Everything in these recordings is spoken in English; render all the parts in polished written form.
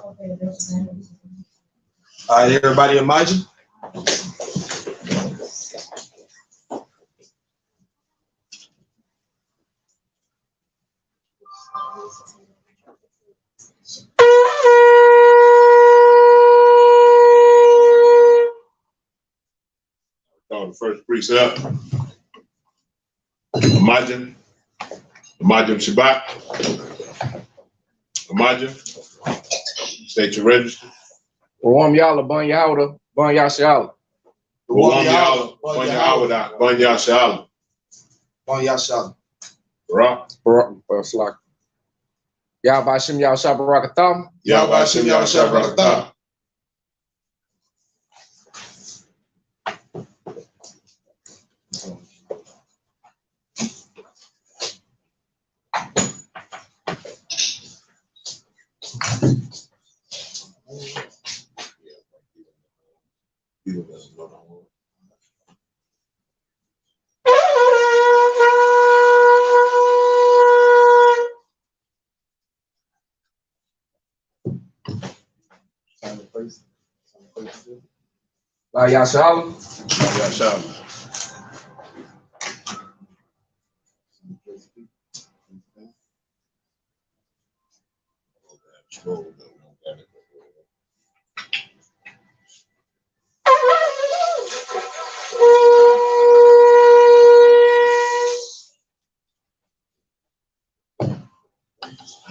All right, everybody, imagine. Call the first priest up. Imagine Shabbat. Imagine. State your register. Rawam Yalla, Bun Yawda, Bun Yashala. Rawam Yalla, Bun Yawda, Bun Yashala. Bun Yashala. Barak. Slack. Yahbashim Yahshua Barakatham. Yahbashim Yahshua Barakatham. Yahshala. Yahshala.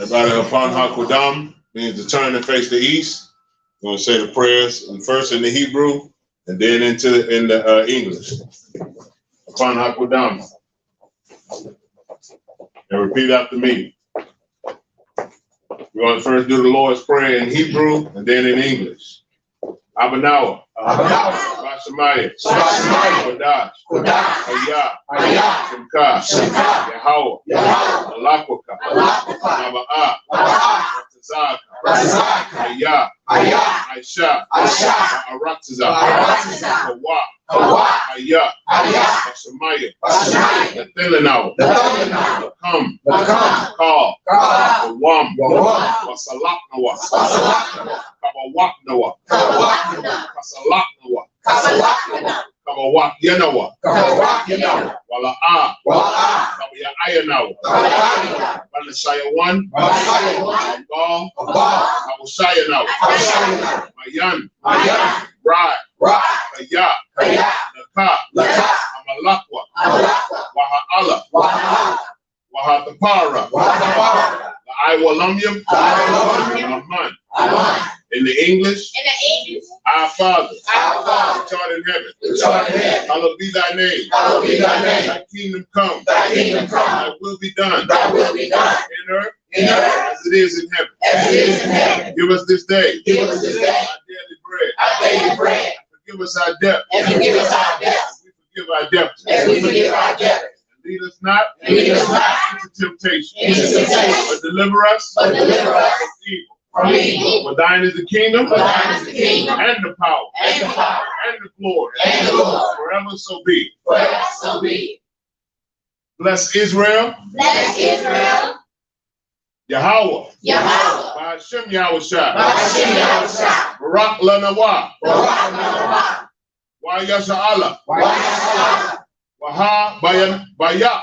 Everybody upon Hakodam means to turn and face the east. We're going to say the prayers first in the Hebrew and then in the English. Upon Hakodam. And repeat after me. We're going to first do the Lord's Prayer in Hebrew and then in English. Abanawa. Bashamaya. Kodash. Ayah. Shimka. Yahweh. Alakwaka. Naba'a. Ratazaka. Ayah. Aisha. Aratazaka. Hawa. Ayah. Bashamaya. Nathilanawa. Come. Call. Wam. Wasalaknawa. Kabawaknawa. Kasalaknawa. Kabawak Yanawa. Wala'a. Kabaya Ayanawa. Banashaya 1. Ball. Kabushayanawa. Mayan. Rye. Kaya. Naka. Amalakwa. Waha'ala. Wahatapara. Iwalamyam. Aman. In the English, our Father, which art in heaven, hallowed be thy name. Thy kingdom come. Thy will be done. In earth, as it is in heaven. Give us this day our daily bread. Forgive us our debt. As we forgive our debtors. Lead us not into temptation, but deliver us from evil. For thine is the kingdom, and the power, and the glory, forever so be. Bless Israel. Yahweh. Ba'ashem Yahushua. Barak lanawa. Wayashala. Waha Bayak.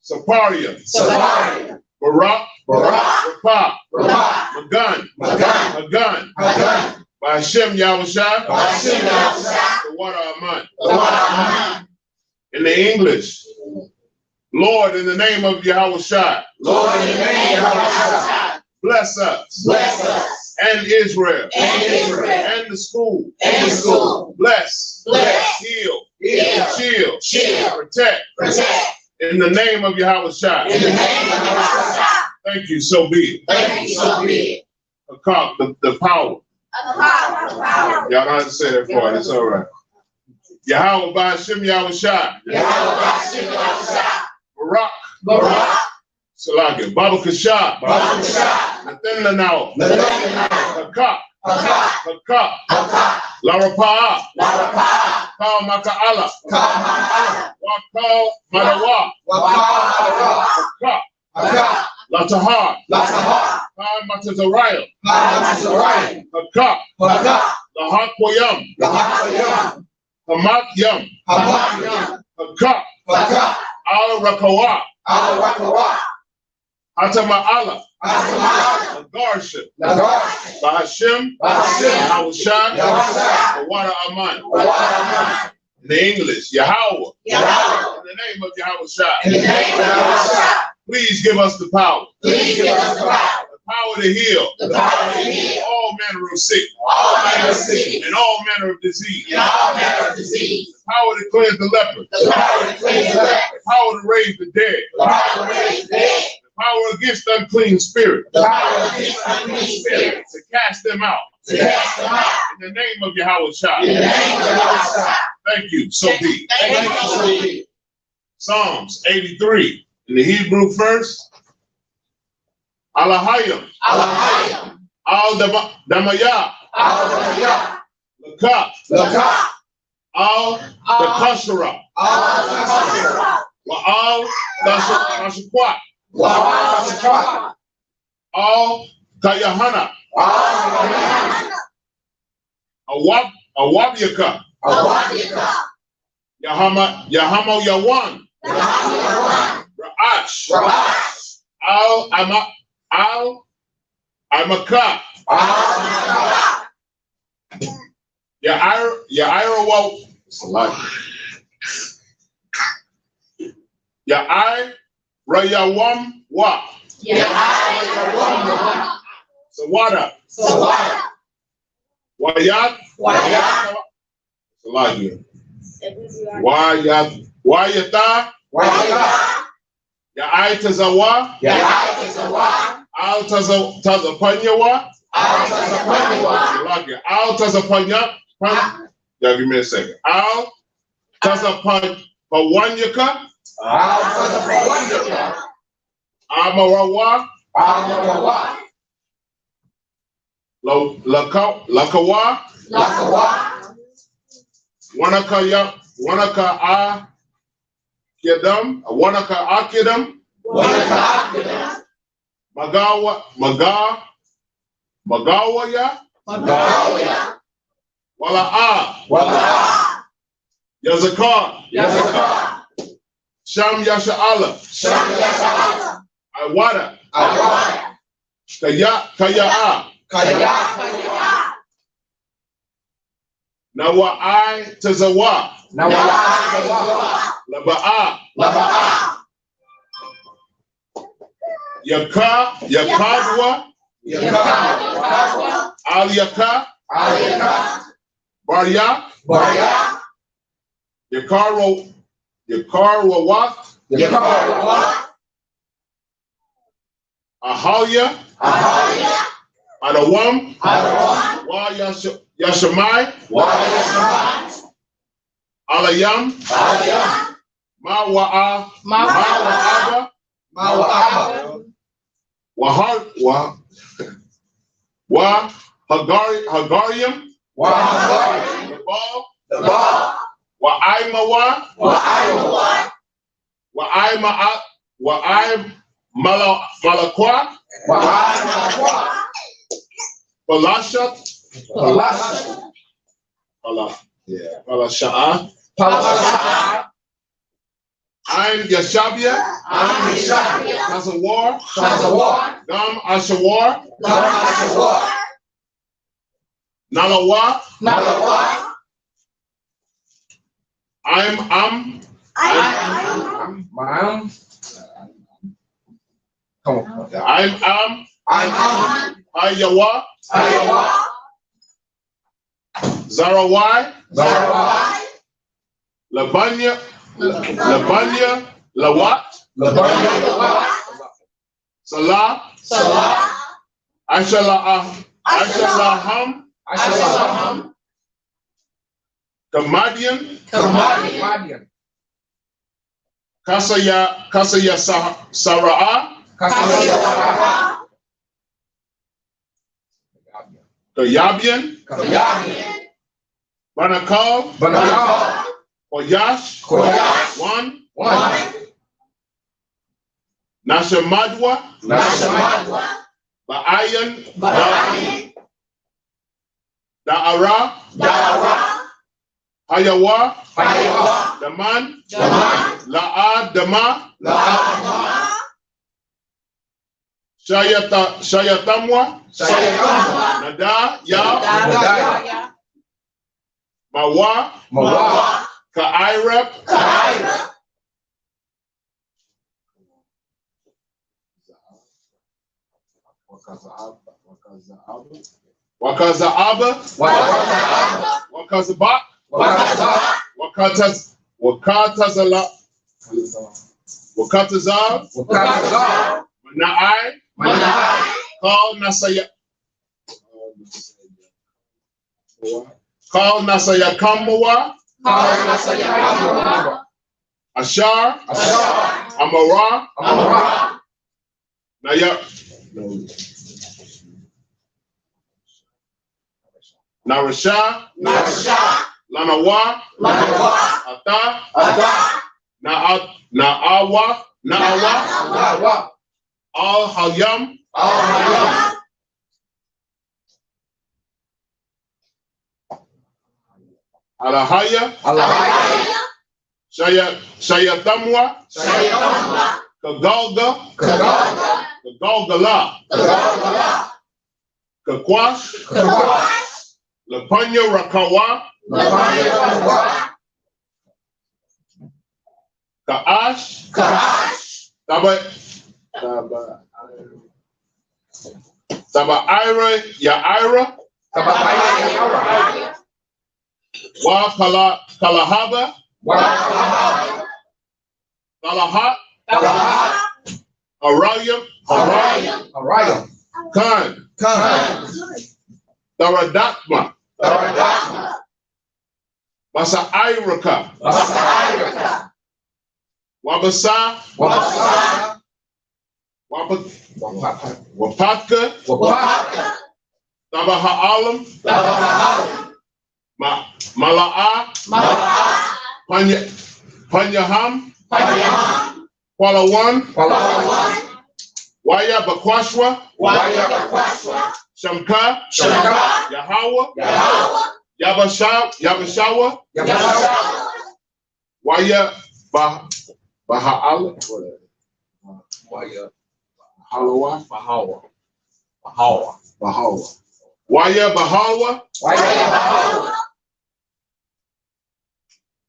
Saparia. Barak. Rapah. Magan. Ba'ashem Yahushua. The water Aman. In the English. Lord, in the name of Yahushua. Bless us. And Israel. And the school. Bless. Heal. Shield. Protect. In the name of Yahushua. Thank you, so be it. The power. Y'all don't have to say that part, it's all right. Yahweh Ba'ashem Yahushua. Barak. Salaga. Baba Kasha. Nathan Lanao. Hakak. Larapaa. Pao Maka'ala. Wakal Madawa. Hakak. Latahar. Matazariah, Hakak, Lahakwayam, Hamakyam, Hakak, Al-Rakawa, Hatama'ala, Garship, Bahashim, Yahushua, Wada Aman. In the English, Yahweh. In the name of Yahushua. Please give us the power. The power to heal. All manner of sickness. And all manner of disease. The power to cleanse the leper. The power to raise the dead. Power against unclean spirits. To cast them out. In the name of Yahushua. Thank you. So be. Psalms 83. In the Hebrew first. Alahayim. Al-Damaya. Lakak. Al-Dakashara. Al-Dashakwat. Al-Yahanna. I.S.U.P.K. Yahamo Yawan. Ra'ach. Al-Amaka. Rayawam wa. Sawada. Wayat. Wayata. Tazawa. Al Tazapanyawa. Al Tazapanya. Give me a second. Al Tazapanyaka. Amarawa. Lakawa. Wanaka Akidam. Magawaya. Wala'a. Yazakar. Sham Yasha'ala. Iwada. Kaya'a. Nawa'ai Tazawa. Laba'a. Yakadwa. Al-Yaka. Baryak. Yakarwawat. Ahalya. Adawam. Wa Yashamai. Alayam. Ma'wa'aba. Hagarium. Wa'aimawa. Malakwa. Palashat. Palasha'a. I'm Yashabia. Tazawar. Dam Ashawar. Nalawa. I'm Come on. Ayawa. Zarawai. Labanya. Lawat. Salah. Ashalaham. Kamadian. Kasaya Sara'a. Kayabian. Banakal. Koyash. One. Nashamadwa. Ba'ayan, Da'ara, Hayawa, Daman, La'a, Dama, Shayatamwa, Nada, Ya, Mawa, Ka'irep, Wakaza'aba, Wakazabak, Wakatazala, Wakatazal, Mana'ai, Call Nasaya Kamawa, Ashar, Amara, Naya, Narasha, Lanawa, Ata, Na'awa, Al-Hayam, Alahaya, Shayatamwa, Kagalgala, Kakwash, Lapanya Rakawa, Ka'ash, Taba Ya'ira, Wa Kalahaba, Kalahat, Arayam, Khan, Daradatma, Basa Iraka, Wabasa, Wapatka, Tabaha'alam, Mala'a, Panyaham, Kualawan, Waya Bakwashwa, Shamka, Yahawa, Yabashawa, Waya Baha'ala, Waya Bahawa,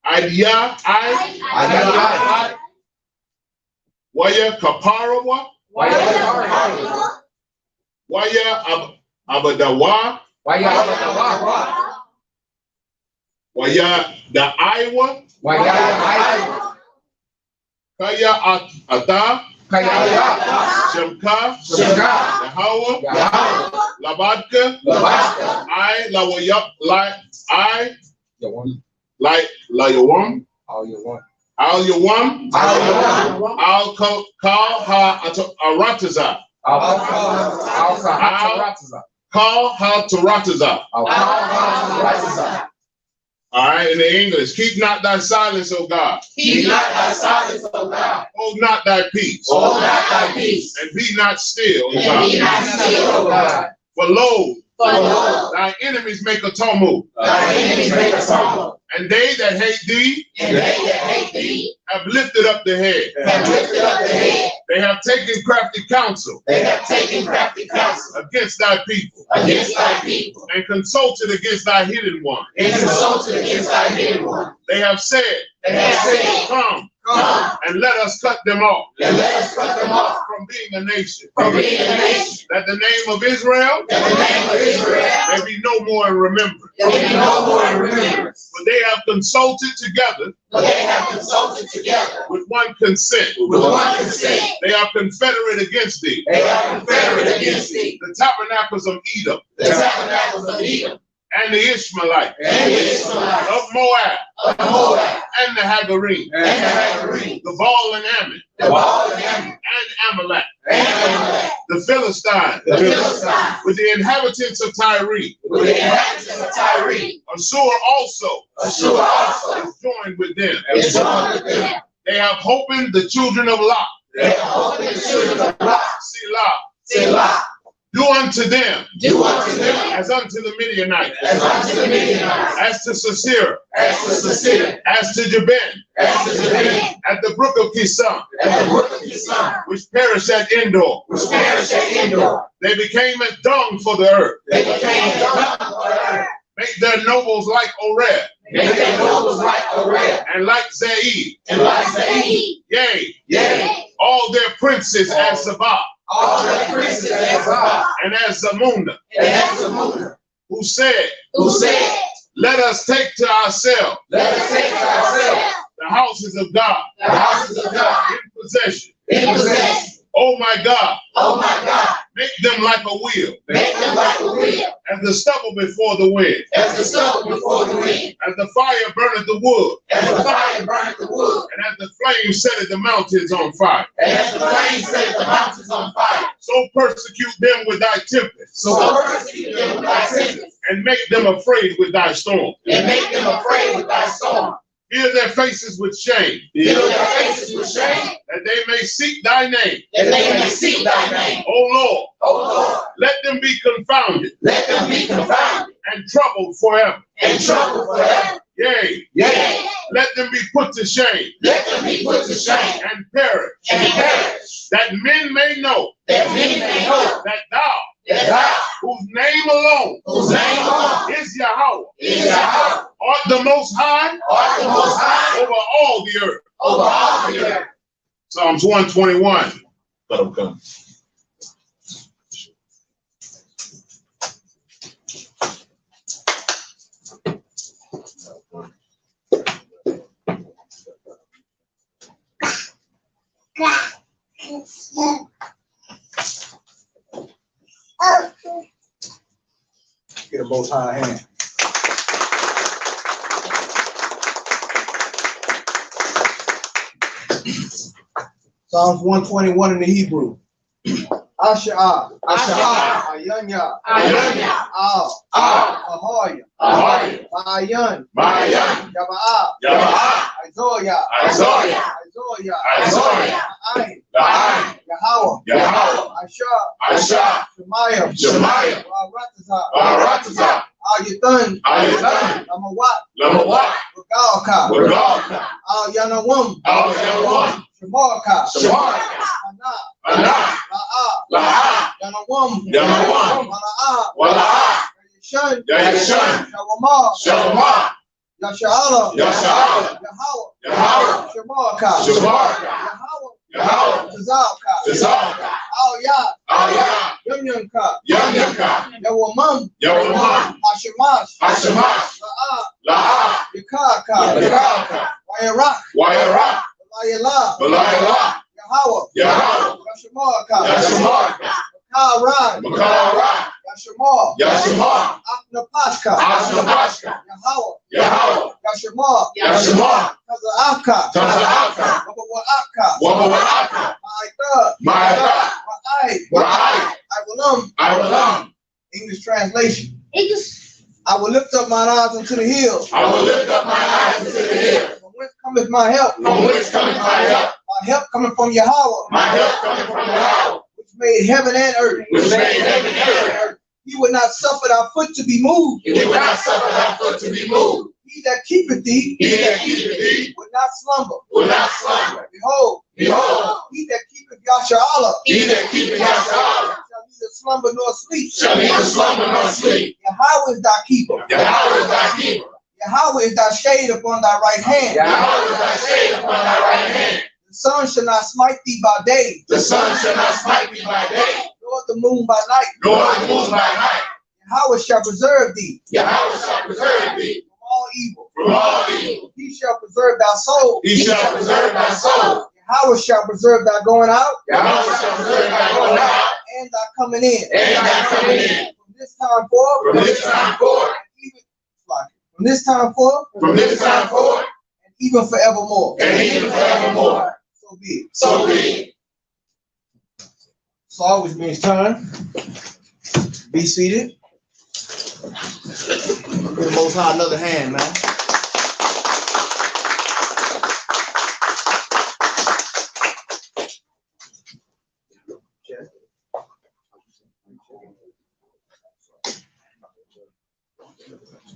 Idea, Waya Kaparawa, Waya Abadawa, Waya Da'aiwa, Kaya Ata, Shemka, Yahawa, Labadka, I Layawam, Al Yawam, Al Kal Ha Arataza, Kal Ha Tarataza. All right, in the English, keep not thy silence, O God. Keep not thy silence, O God. Hold not thy peace. Hold not thy peace. And be not still, O And God. be not still, O God. For lo, thy enemies make a tumult. Thy enemies make a tumult. And they that hate thee, have lifted up the head. They have taken crafty counsel. Against thy people. And consulted against thy hidden one. They have said, come, and let us cut them off. From being a nation. That the name of Israel may be no more in remembrance. For they have consulted together with one consent. They are confederate against thee. The tabernacles of Edom. And the Ishmaelite. Of Moab. And the Hagarine. The Baal and Ammon. And Amalek. The Philistines. With the inhabitants of Tyre. Assur also is joined with them. They have holpen the children of Lot. Selah. Do unto them Do unto them as unto the Midianites, as unto the Midianites, as to Sisera, as to Sisera, as to Jabin, as to Japan, at the brook of Kishon, as the brook of Isupk, which perished at Endor. which perished at Endor. They became as dung for the earth. They became dung for the earth. Make their nobles like Oreb, Make their nobles like Oreb, and like Zeid. and like Zeid. Yea, Yea, all their princes as Sabah, all the princes as Zabah, and as Zamunna, and as Zamunna, who said, who said, let us take to ourselves let us take to ourselves the houses of God the houses of God in possession. in possession. Oh my God, Oh my God, make them like a wheel, make them like a wheel, as the stubble before the wind, as the stubble before the wind, as the fire burneth the wood, as the fire burneth the wood, and as the flame setteth the mountains on fire. and as the flame set the mountains on fire. So persecute them with thy tempest, So persecute them with thy tempest, and make them afraid with thy storm. and make them afraid with thy storm. Fill their faces with shame, Fill their faces with shame, that they may seek thy name. that they may seek thy name. O Lord, O Lord, let them be confounded let them be confounded and troubled forever. and troubled forever. Yea, Yea, let them be put to shame let them be put to shame and perish, and perish, that men may know that many may know that thou, that thou, whose name alone whose name alone is Yahweh, is Yahweh, art the most high art the most high over all the earth. over all the earth. Psalms 121. Let them come. Get a most high hand. Psalms 121 in the Hebrew. Asha'ah, Asha'ah, Ayanya, Ayanya, Al, Al, Ahoya, Ahoya, Ma'ayan, Ma'ayan, Yaba'ah, Yaba'ah, Izoya, Izoya, Izoya, Izoya, Ma'ayin, La'ayin, Yahweh, Yahweh, Ashah, Ashah, Shemayim, Shemayim, Baratazah, Baratazah, Al-Yathan, Al-Yathan, Lamawat, Lamawat, Regalka, Regalka, Al-Yanawum, Al-Yanawam, Shemarka, Shemarka, Anah, Anah, La'ah, La'ah, Yanawum, Yanawam, Wala'ah, Wala'ah, Yashan, Yashan, Shawamah, Shalomah, Yasha'ala, Yasha'ala, Yahweh, Yahweh, Shemarka, Shemarka, Yahweh, Tazalka, Tazalka, Al-Yah, Al-Yah, Yunyanka, Yamyaka, Yawamam, Yawamam, Hashemash, Hashemash, La'ah, La'ah, Yakaka, Yakaka, Wayarak, Wayarak, Walayala, Balayala, Yahweh, Yahweh, Yashamarka, Yashamarka, Makaran, Makara, Yashamar, Yashamar, Aknapashka, Ashabashka, Yahweh, Yahweh, Yashamar, Yashamar, Taza'aka, Taza'aka, Wabawa'aka, Wabawa'aka, Ma'aika, Ma'aika, Wa'ai, Wa'ai, Iwalam. Iwalam. English translation. I will lift up mine eyes unto the hills. I will lift up my eyes unto the hill. From whence cometh my help? From whence cometh my help? My help coming from Yahweh, My help coming from Yahweh, which made heaven and earth. which made heaven and earth. He would not suffer thy foot to be moved. He will not suffer thy foot to be moved. He that keepeth thee He that keepeth thee would not slumber. will not slumber. Behold, Behold, he that keepeth Yasha'ala he that keepeth Yahweh shall neither slumber nor sleep. shall neither slumber nor sleep. Yahweh is thy keeper. Yahweh is thy keeper. Yahweh is thy shade upon thy right hand. Yahweh is thy shade upon thy right hand. The sun shall not smite thee by day, The sun shall not smite thee by day, nor the moon by night. nor the moon by night. Yahweh shall preserve thee Yahweh shall preserve thee from all evil. from all evil. He shall preserve thy soul. He shall preserve thy soul. Yahweh shall preserve thy going out Yahweh shall preserve thy going out and thy coming in. and thy coming in. From this time forth, From this time forth, from this time forth, from this time forth, and even forevermore. and even forevermore. So be it. So be it. So always means turn. Be seated. Give the Most High another hand, man.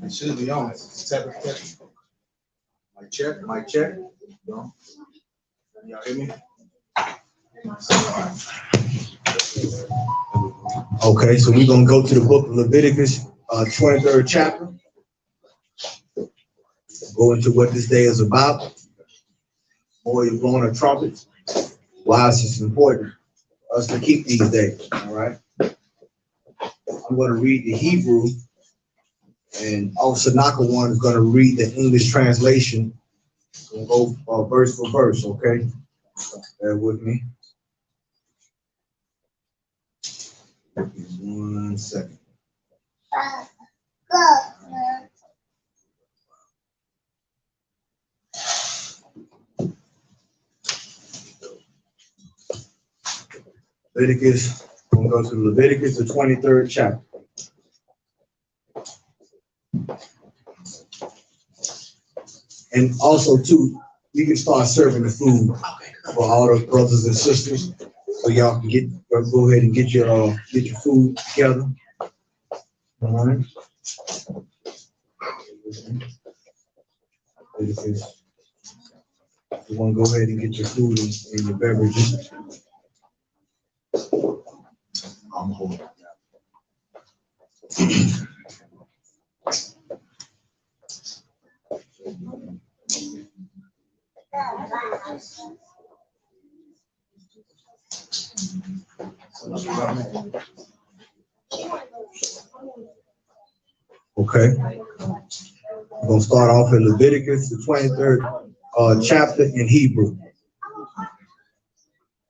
It should be on. Mic check, mic check. No. Y'all hear me? Okay, so we're gonna go to the book of Leviticus, 23rd chapter. Go into what this day is about. Boy, you're blowing a trumpet. Why is this important for us to keep these days? All right. I'm going to read the Hebrew, and also Naka one is going to read the English translation. We'll go verse for verse, okay? Bear with me. 1 second. Leviticus, we're going to go to Leviticus, the 23rd chapter. And also, too, we can start serving the food for all the brothers and sisters, so y'all can go ahead and get your food together. All right. You want to go ahead and get your food and your beverages. I'm holding. Okay. We're going to start off in Leviticus, the 23rd chapter in Hebrew.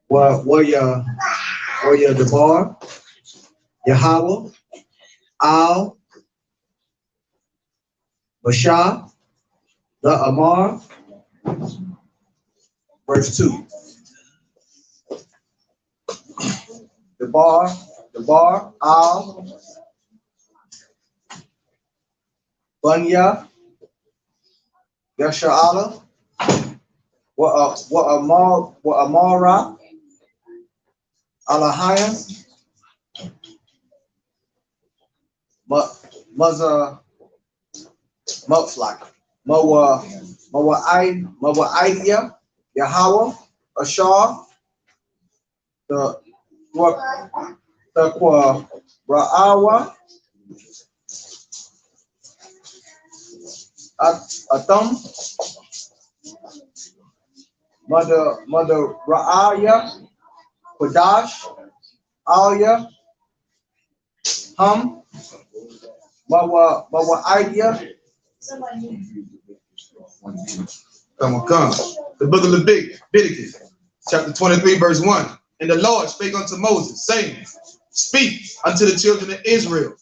Where you Debar, Yahweh, Al, Bashar, the Amar, verse 2. Debar, Al, Bunya, Yasha'ala, wa Amara, Alahaya, Maza, Muflak, Mawa'idya, Yahweh, Ashar, the Ra'awa, Atam, Mother Ra'aya, Kodash, Alya, Hum, Mawa'idya. Come. The book of Leviticus, chapter 23, verse 1. And the Lord spake unto Moses, saying, Speak unto the children of Israel,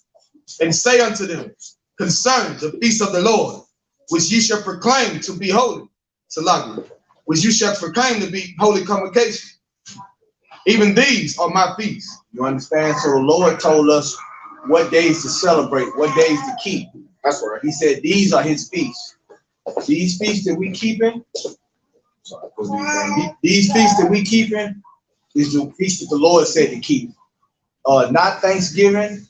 and say unto them, concerning the feast of the Lord, which ye shall proclaim to be holy, which you shall proclaim to be holy convocation. Even these are my feasts. You understand? So the Lord told us what days to celebrate, what days to keep. That's right. He said these are his feasts. These feasts that we keeping, these feasts that we keeping is the feast that the Lord said to keep. Not Thanksgiving,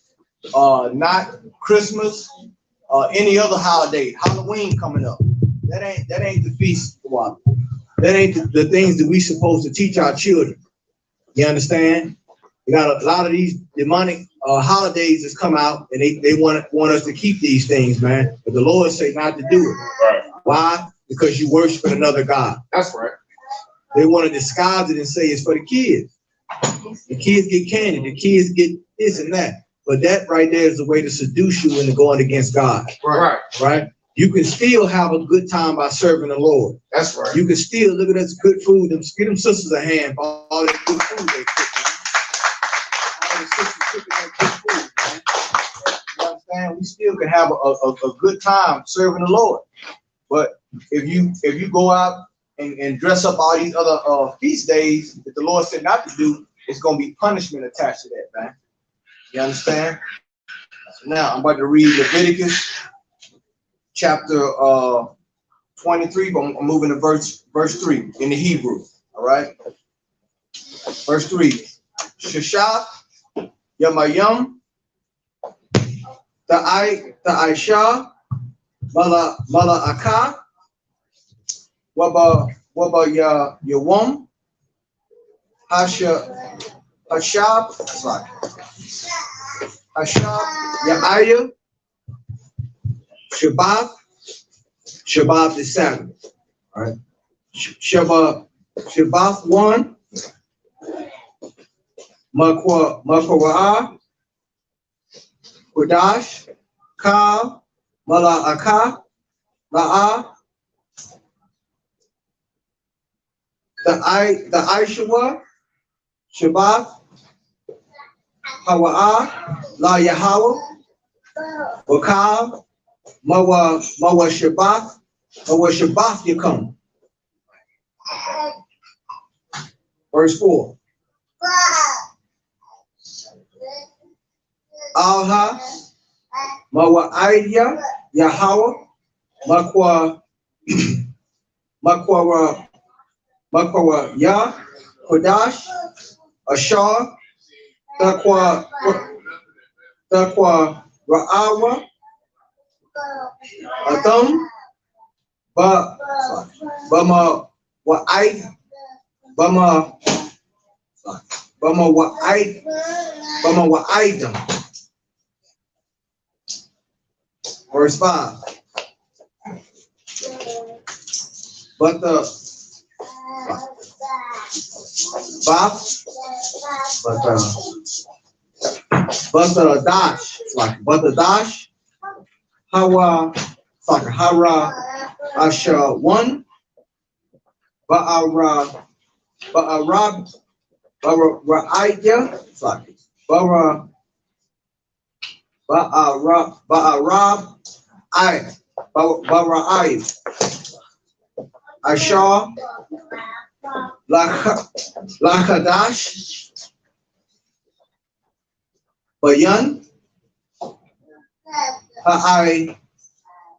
not Christmas, any other holiday. Halloween coming up. That ain't the feast. That ain't the things that we supposed to teach our children. You understand? We got a lot of these demonic holidays that's come out, and they want us to keep these things, man. But the Lord say not to do it. Right. Why? Because you worship another God. That's right. They want to disguise it and say it's for the kids. The kids get candy. The kids get this and that. But that right there is the way to seduce you into going against God. Right. You can still have a good time by serving the Lord. That's right. You can still look at us good food. Get them sisters a hand for all that good food they cook. All the sisters cooking that good food, man. You understand? We still can have a good time serving the Lord. But if you go out and dress up all these other feast days that the Lord said not to do, it's going to be punishment attached to that, man. You understand? So now I'm about to read Leviticus chapter 23, but I'm moving to verse 3 in the Hebrew. All right. Verse 3. Shashak Yamayam the Aisha, Mala Aka, Waba ya Wom, Hashab, sorry. Hashab, Ya'aya, Shabab the Sabbath. All right. Shabbat 1, Makwa'ah, Qudash, Ka, Mala'aka, La'ah, the Aishwa, Shabbat, Hawa'ah, La Yahweh, Wakal, Mawa Shabbat, Yakum. Verse 4. Alha, Mawa Aidia, Yahweh, Makwa Yah, Kodash, Ashar, Takwa Ra'awa, Atham, Bama Wa'aidam. Verse 5. But the dash, Hara Asha 1, Ba'arab, Ra'idya, Ba'arab, Ba'ra'id, Ashar, Lachadash, Bayan,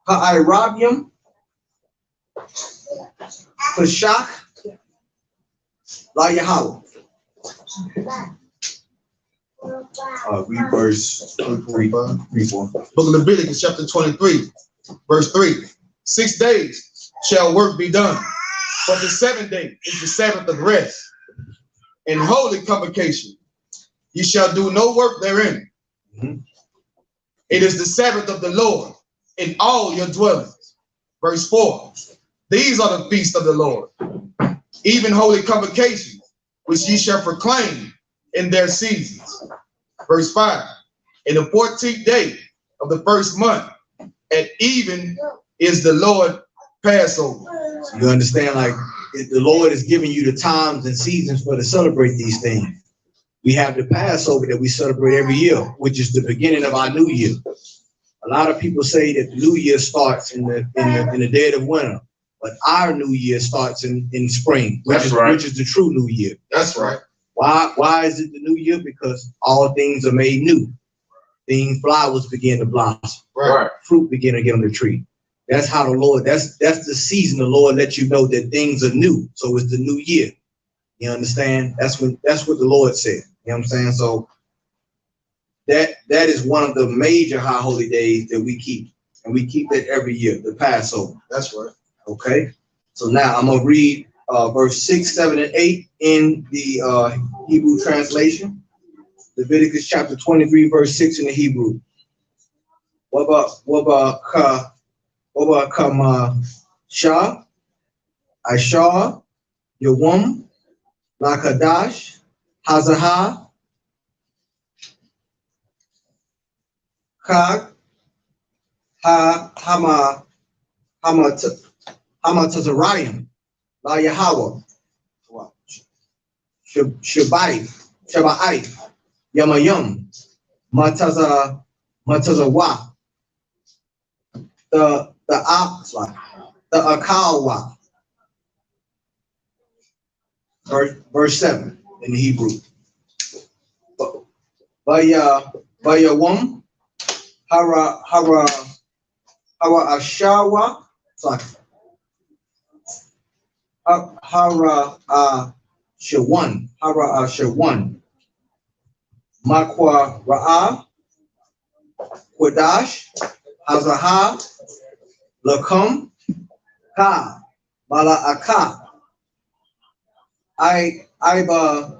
Ha'irabium, Pashak, La Yahweh. Read verse 3, 4. Book of Leviticus, chapter 23, verse 3. 6 days shall work be done, but the 7th day is the Sabbath of rest and holy convocation. You shall do no work therein. Mm-hmm. It is the Sabbath of the Lord in all your dwellings. Verse 4. These are the feasts of the Lord, even holy convocations, which ye shall proclaim in their seasons. Verse 5. In the 14th day of the first month, at even is the Lord Passover. So you understand, like, the Lord is giving you the times and seasons for to celebrate these things. We have the Passover that we celebrate every year, which is the beginning of our new year. A lot of people say that the new year starts in the dead of winter, but our new year starts in spring, which is the true new year. That's right. Why is it the new year? Because all things are made new. Flowers begin to blossom. Right. Fruit begin to get on the tree. That's how the Lord, that's the season the Lord lets you know that things are new. So it's the new year. You understand? That's what the Lord said. You know what I'm saying? So that is one of the major high holy days that we keep. And we keep that every year, the Passover. That's right. Okay. So now I'm gonna read verse 6, 7, and 8 in the Hebrew translation. Leviticus chapter 23, verse 6 in the Hebrew. Waba kama Shah, Aishar, Yawum, Lakadash, Hazaha, Kag, Hamatazarayim, La Yahweh, Shabai, Yamayum, Matazawa, the Akawa. Verse 7 in the Hebrew. Bayawum, Hara Ashawa, Hara Shawan, Makwa Ra'a, Quadash, Hazaha, Lakum, Ka, Mala'aka, Ibada,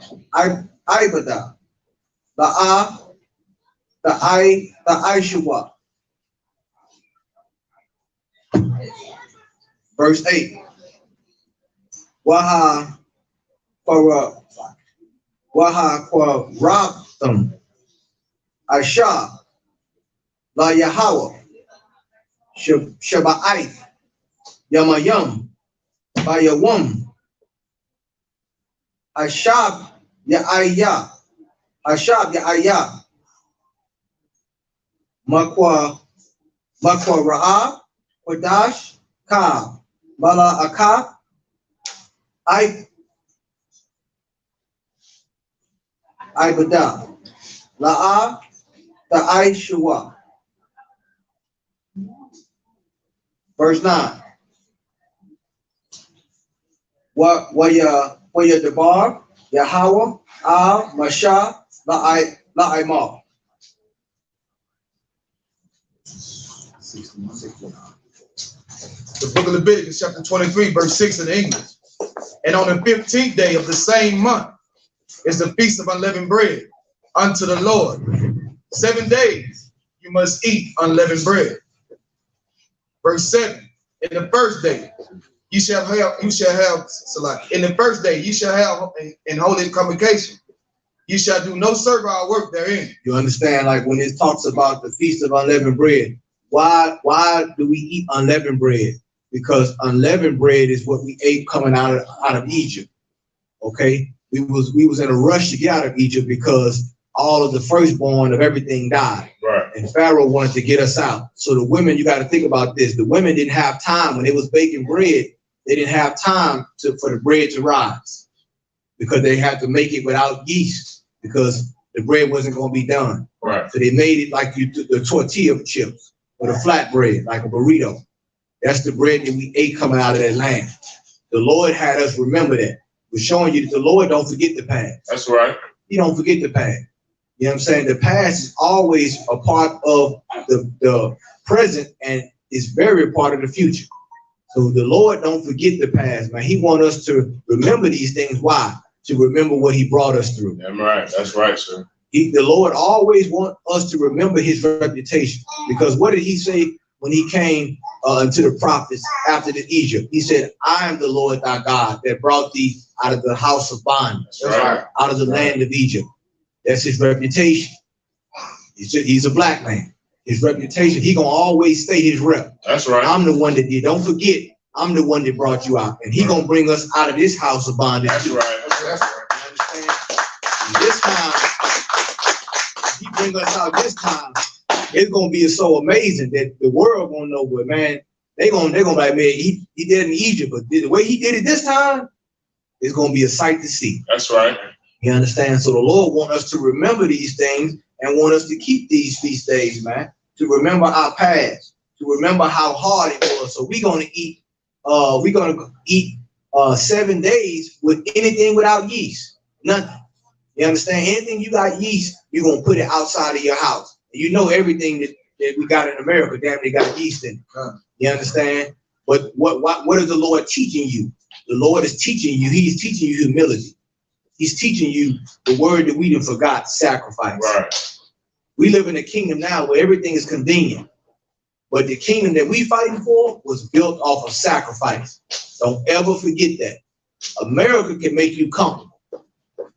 the I-S-H-U-K. Verse 8. Waha kwa Rabtham, Asha, La Yahweh, Shaba'ith, Yamayam, Bayawam, Ashab, Ya'aya, Ashab, Ya'aya, Makwa Ra'a, Qudash, Ka, Mala'aka, Ibada, La'a, the I-S-H-U-K. Verse 9. Wa ya debar, Yahweh, Al, Masha, La'imah. The book of Leviticus, chapter 23, verse 6 in English. And on the 15th day of the same month is the feast of unleavened bread unto the Lord. 7 days you must eat unleavened bread. Verse 7. In the first day in the first day you shall have in holy convocation. You shall do no servile work therein. You understand, like when it talks about the feast of unleavened bread, why do we eat unleavened bread? Because unleavened bread is what we ate coming out of Egypt. Okay, we was in a rush to get out of Egypt because all of the firstborn of everything died. Right. And Pharaoh wanted to get us out. So the women, you got to think about this. The women didn't have time when they was baking bread. They didn't have time for the bread to rise because they had to make it without yeast because the bread wasn't going to be done. Right. So they made it like the tortilla chips or the flat bread, like a burrito. That's the bread that we ate coming out of that land. The Lord had us remember that. We're showing you that the Lord don't forget the past. That's right. He don't forget the past. You know what I'm saying? The past is always a part of the present and is very a part of the future. So the Lord don't forget the past, man. He wants us to remember these things. Why? To remember what he brought us through. That's right. That's right, sir. The Lord always wants us to remember his reputation. Because what did he say when he came to the prophets after the Egypt? He said, I am the Lord thy God that brought thee out of the house of bondage, Right. out of the land of Egypt. That's his reputation. He's a black man. His reputation, he gonna always stay his rep. That's right. I'm the one that did. Don't forget, I'm the one that brought you out. And he gonna bring us out of this house of bondage. That's too. right. That's right. You understand? And this time, if he bring us out this time, it's gonna be so amazing that the world gonna know, but man, they gonna be like, man, he did it in Egypt, but the way he did it this time, it's gonna be a sight to see. That's right. You understand? So the Lord wants us to remember these things and want us to keep these feast days, man, to remember our past, to remember how hard it was. So we're gonna eat 7 days with anything without yeast. Nothing. You understand? Anything you got yeast, you're gonna put it outside of your house. You know everything that we got in America, damn, they got yeast in it. You understand? But what is the Lord teaching you? The Lord is teaching you, he's teaching you humility. He's teaching you the word that we done forgot, sacrifice. Right. We live in a kingdom now where everything is convenient. But the kingdom that we fighting for was built off of sacrifice. Don't ever forget that. America can make you comfortable.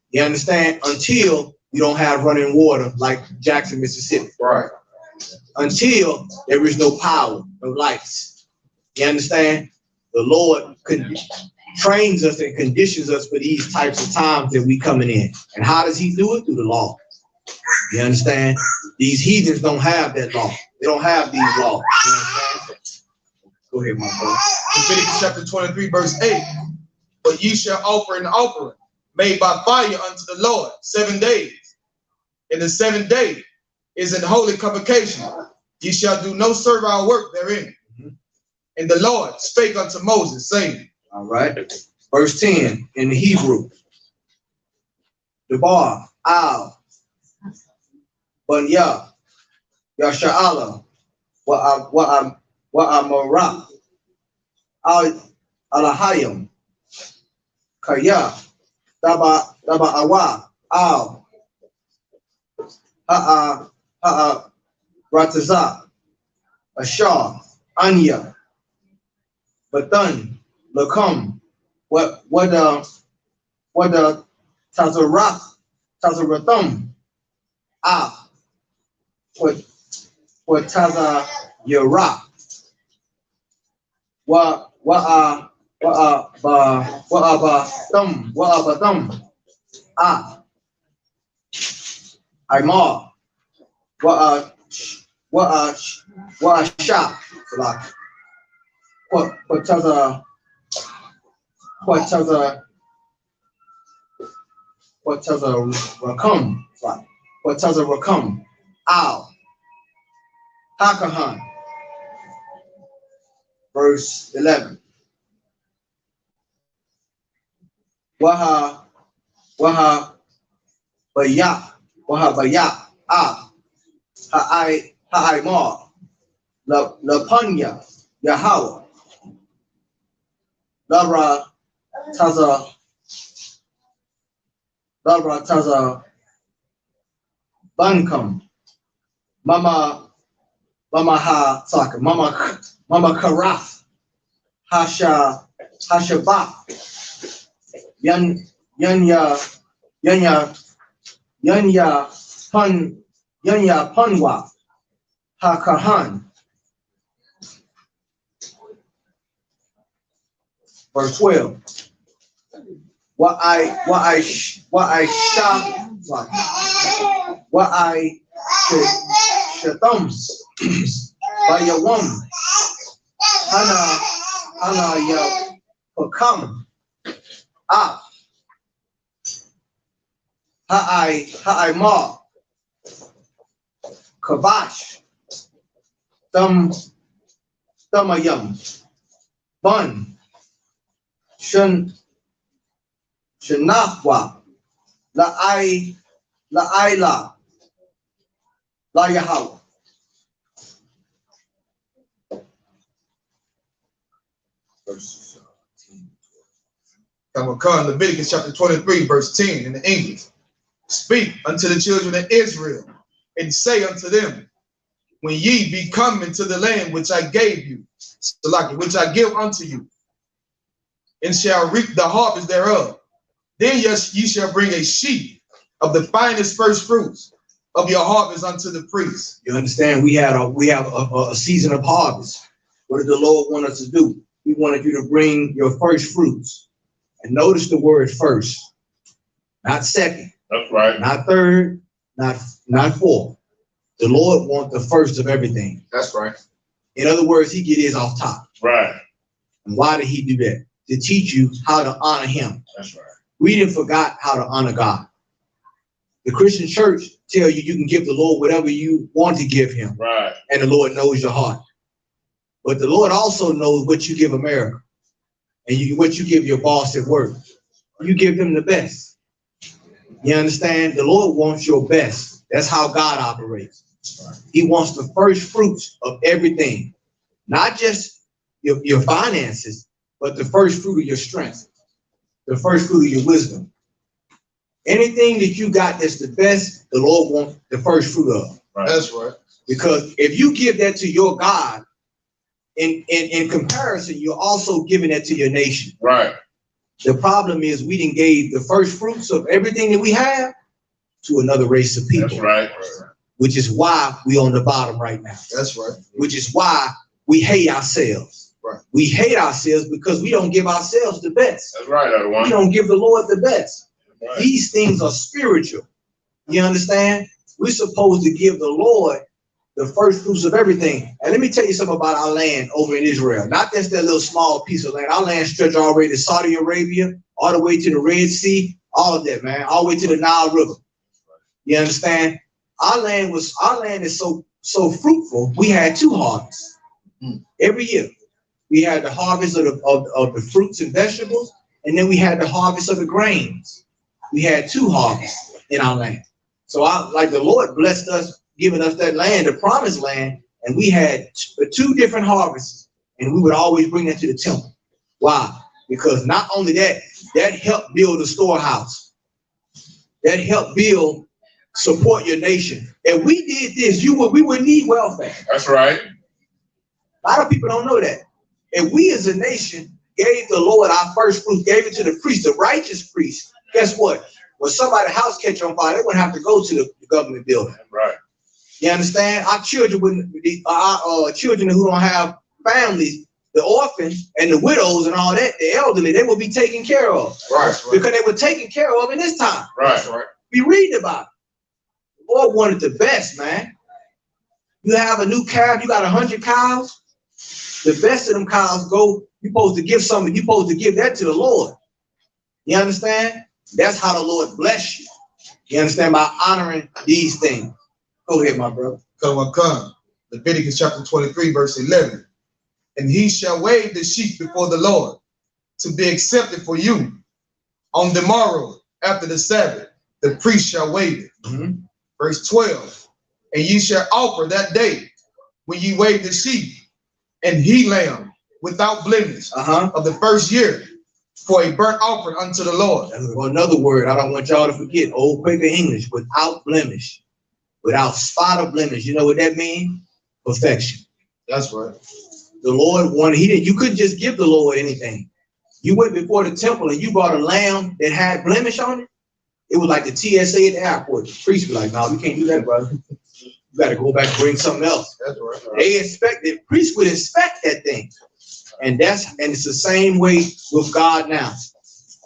You understand? Until you don't have running water like Jackson, Mississippi. Right. Until there is no power, no lights. You understand? The Lord trains us and conditions us for these types of times that we coming in. And how does he do it? Through the law. You understand? These heathens don't have that law. They don't have these laws. You understand? Go ahead, my brother. Leviticus chapter 23, verse 8. But ye shall offer an offering made by fire unto the Lord 7 days. And the 7th day is an holy convocation. Ye shall do no servile work therein. And the Lord spake unto Moses, saying. All right. Verse 10 in the Hebrew. Debar, Al, Bunya, Yasha'ala, Wa'amara, Alahayim, Kaya, Daba Awa, Al, Ha'a, Rataza, Ashar, Anya, Batan, Lakum, what Tazarathum, what Taza Yara, Wa'abathum, Imar, Wa'ashap, what Taza Rakam, what Taza Rakam, Al, Hakahan, verse 11. Waha Bayak, Ha'aimar, Lapanya, Yahweh, Labra Taza Bankam, Mama Karaf, Hashabak, Yanya Punwa, Hakahan. Verse 12. What I shatums by your woman. Hana ya pakam. Ha'ai ma. Kabash. Thumayam. Bun. Shanafwa. La Yahweh. Leviticus chapter 23, verse 10 in the English. Speak unto the children of Israel, and say unto them, when ye be come into the land which I gave you, which I give unto you, and shall reap the harvest thereof, then ye shall bring a sheaf of the finest first fruits of your harvest unto the priest. You understand? We have a season of harvest. What did the Lord want us to do? He wanted you to bring your first fruits. And notice the word first, not second. That's right. Not third, not fourth. The Lord wants the first of everything. That's right. In other words, he get his off top. Right. And why did he do that? To teach you how to honor him. That's right. We didn't forgot how to honor God. The Christian church tell you can give the Lord whatever you want to give him. Right. And the Lord knows your heart. But the Lord also knows what you give America and what you give your boss at work. You give him the best. You understand? The Lord wants your best. That's how God operates. He wants the first fruits of everything, not just your finances, but the first fruit of your strength, the first fruit of your wisdom. Anything that you got that's the best, the Lord wants the first fruit of. Right. That's right. Because if you give that to your God, in comparison, you're also giving that to your nation. Right. The problem is we didn't gave the first fruits of everything that we have to another race of people. That's right. Which is why we on the bottom right now. That's right. Which is why we hate ourselves. Right. We hate ourselves because we don't give ourselves the best. That's right, everyone. We don't give the Lord the best. Right. These things are spiritual. You understand? We're supposed to give the Lord the first fruits of everything. And let me tell you something about our land over in Israel. Not just that little small piece of land. Our land stretches all the way to Saudi Arabia, all the way to the Red Sea, all of that, man, all the way to the Nile River. You understand? Our land is so fruitful. We had two harvests every year. We had the harvest of the fruits and vegetables, and then we had the harvest of the grains. We had two harvests in our land. So like the Lord blessed us giving us that land, the promised land, and we had two different harvests, and we would always bring that to the temple. Why? Because not only that, that helped build a storehouse. That helped build, support your nation. If we did this, we would need welfare. That's right. A lot of people don't know that. If we as a nation gave the Lord our first fruit, gave it to the priest, the righteous priest, guess what? When somebody's house catch on fire, they wouldn't have to go to the government building. Right. You understand? Our children wouldn't be, our children who don't have families, the orphans and the widows and all that, the elderly, they will be taken care of. Right. Because they were taken care of in this time. Right. Right. We read about it. The Lord wanted the best, man. You have a new calf, you got 100 cows. The best of them cows go, you're supposed to give something, you're supposed to give that to the Lord. You understand? That's how the Lord bless you. You understand? By honoring these things. Go ahead, my brother. Come. Leviticus chapter 23, verse 11. And he shall wave the sheep before the Lord to be accepted for you. On the morrow, after the Sabbath, the priest shall wave it. Verse 12. And ye shall offer that day when ye wave the sheep and he lamb without blemish of the first year for a burnt offering unto the Lord. Another word I don't want y'all to forget, old Quaker English, without blemish, without spot of blemish. You know what that means? Perfection. That's right. The Lord wanted, you couldn't just give the Lord anything. You went before the temple and you brought a lamb that had blemish on it. It was like the TSA at the airport. The priest was like, no, you can't do that, brother. You got to go back and bring something else. That's right. They expected, priests would inspect that thing. And it's the same way with God now.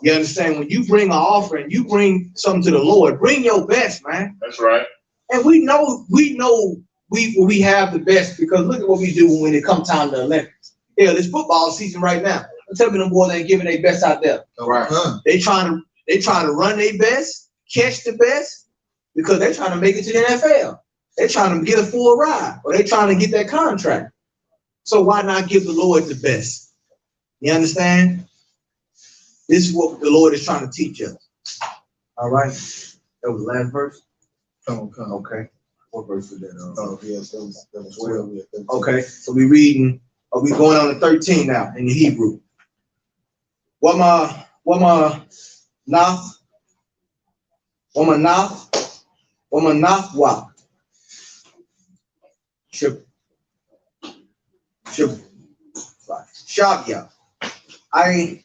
You understand? When you bring an offering, you bring something to the Lord, bring your best, man. That's right. And we know we have the best, because look at what we do when it comes time to the Olympics. Hell, it's football season right now. I'm telling them boys ain't giving their best out there. Right. They trying to run their best, catch the best, because they're trying to make it to the NFL. They're trying to get a full ride, or they're trying to get that contract. So why not give the Lord the best? You understand? This is what the Lord is trying to teach us. All right. That was the last verse. Come. Okay. What verse was that? Oh, yes, that was 12. Yeah, okay. So we reading. Are we going on to 13 now in the Hebrew? Wama naf wa. Shabya. I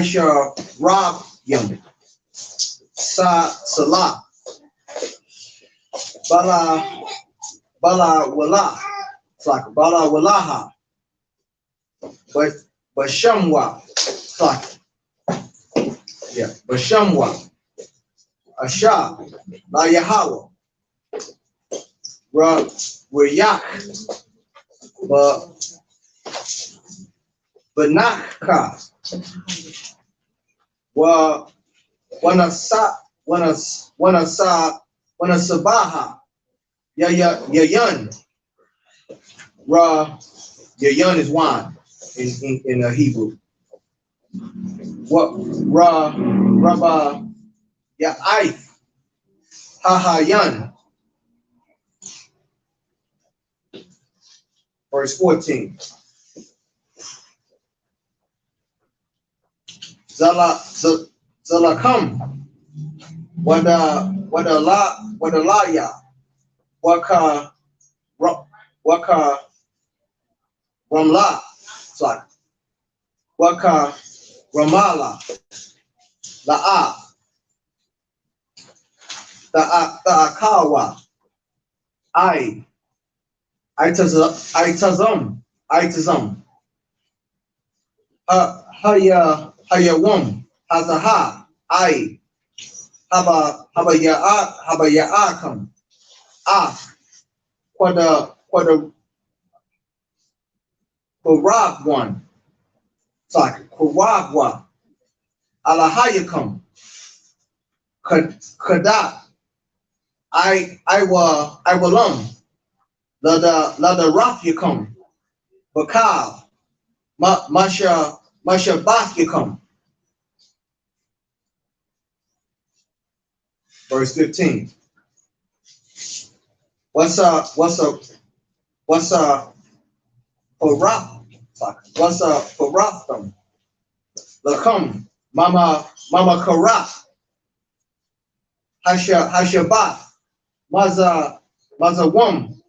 shall rob him. Salah. Bala wala. It's like Bala walaha. But Shamwa. It's like, yeah, but Shamwa. Asha. La Yahweh. Rayak. But Nakka. Sabaha. Yayan. Yayan is wine in Hebrew. Rabba Ya'if. Hahayan. Verse 14. Zalakam. Wadalaya. Waka Ramla. Sorry. Waka Ramala. La'a. Ta'akawa. Itazam. Hayawam. Hazaha. Habaya'akam. Quada Quaragwan. Sorry, Quaragwa. Alahayakam. Kadat. Iwalam. Lada Rafyakam. Bakal. Masha Bathyakum. Verse 15. What's up Paratham? Lakum, Mama Karat, Hashabat, Maza Wum,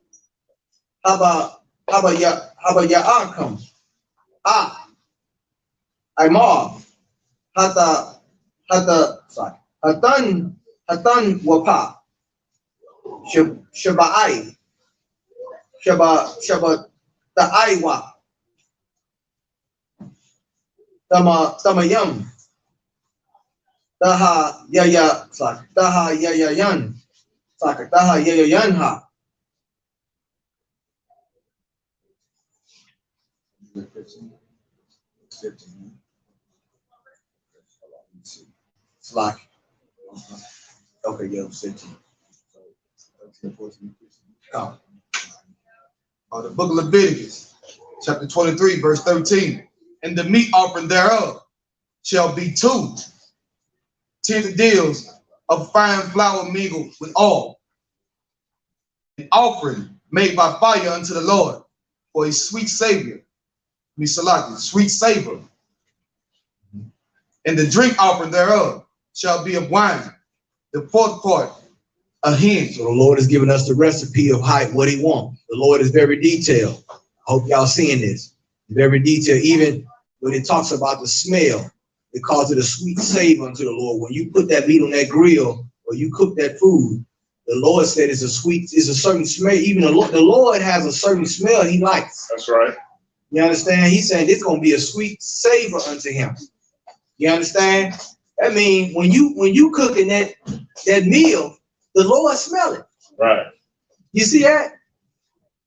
Haba Ya'akam, Imar, Hatan Wapa, Shabai, Shaba Ta'aiwa, Tamayam, Daha Yayan, Daha Yayanha. Slack. Okay, yeah, 15. The book of Leviticus, chapter 23, verse 13. And the meat offering thereof shall be 2 tenth deals of fine flour mingled with oil, an offering made by fire unto the Lord for a sweet savior. Sweet savor. And the drink offering thereof shall be of wine, the 4th part, a hin. So the Lord has given us the recipe of what he wants. The Lord is very detailed. I hope y'all seeing this. Very detailed. Even when it talks about the smell, it calls it a sweet savor unto the Lord. When you put that meat on that grill or you cook that food, the Lord said it's a certain smell. Even the Lord has a certain smell he likes. That's right. You understand? He's saying it's going to be a sweet savor unto him. You understand? I mean, when you cooking that meal, the Lord smell it. Right. You see that?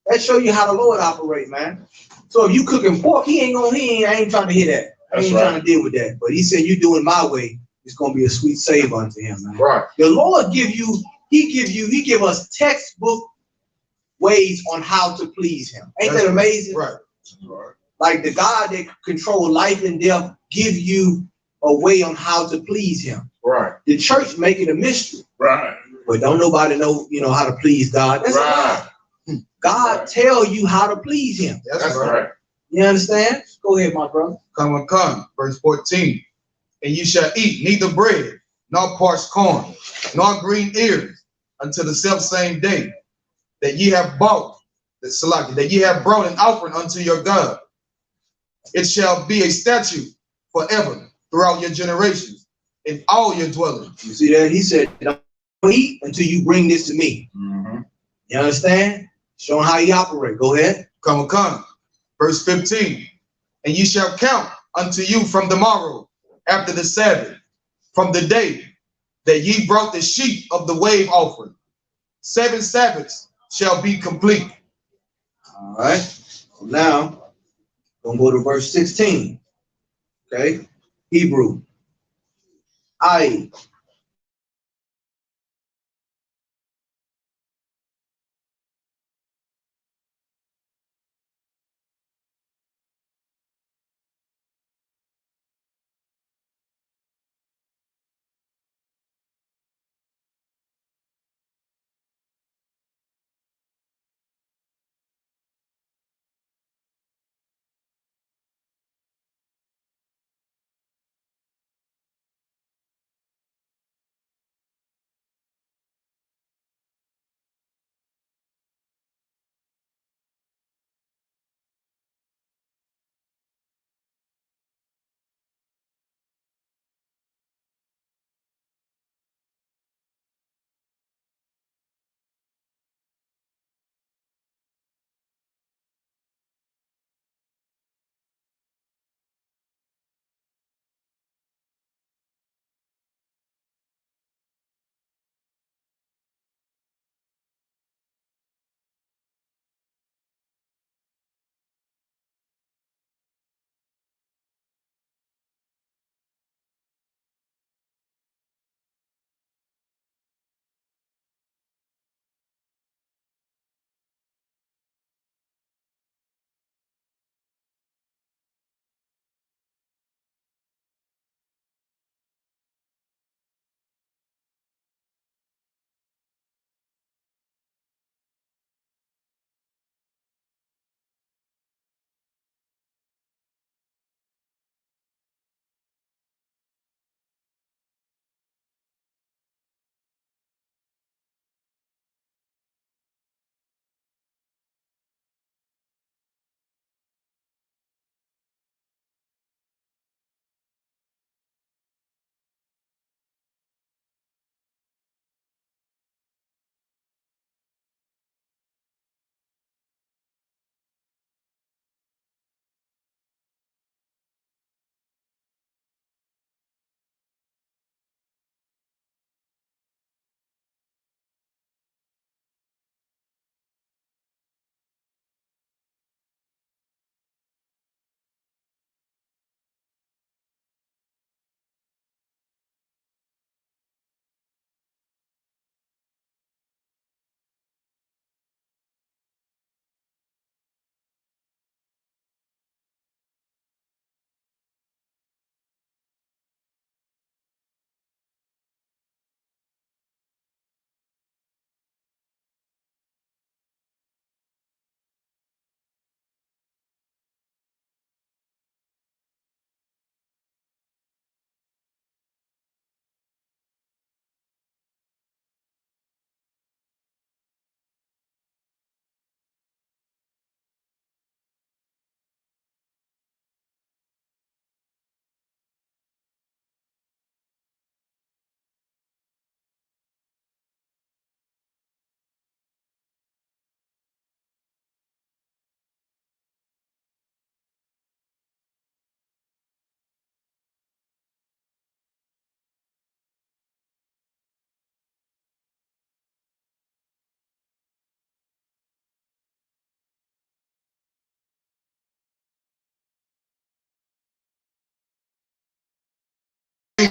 That show you how the Lord operate, man. So if you cooking pork, I ain't trying to hear that. I ain't trying to deal with that. But he said, you do it my way, it's gonna be a sweet savor unto him, man. Right. The Lord he give us textbook ways on how to please him. Ain't that amazing? Right. Like the God that controls life and death give you a way on how to please him. Right. The church make it a mystery. Right. But don't nobody know, how to please God. That's a lie. God tell you how to please him. That's right. You understand? Go ahead, my brother. Come, verse 14. And you shall eat neither bread, nor parched corn, nor green ears, until the selfsame day that ye have brought an offering unto your God. It shall be a statute forever throughout your generations in all your dwellings. You see that? He said, don't eat until you bring this to me. Mm-hmm. You understand? Showing how he operate. Go ahead. Come. Verse 15. And ye shall count unto you from the morrow after the Sabbath, from the day that ye brought the sheep of the wave offering. 7 Sabbaths shall be complete. All right. So now, we're going to go to verse 16. Okay. Hebrew.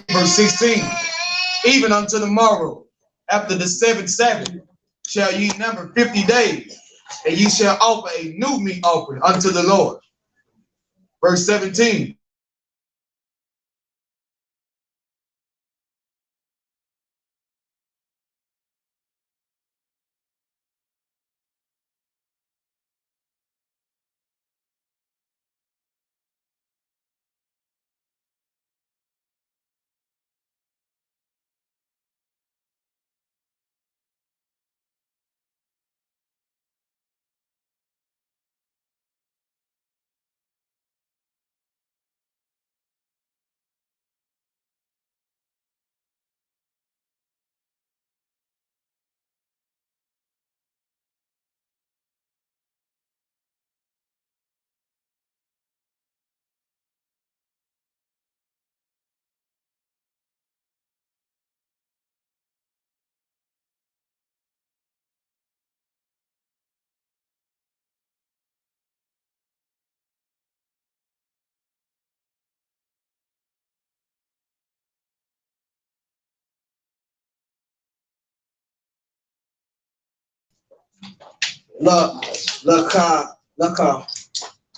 verse 16. Even unto the morrow, after the 7th Sabbath, shall ye number 50 days, and ye shall offer a new meat offering unto the Lord. Verse 17.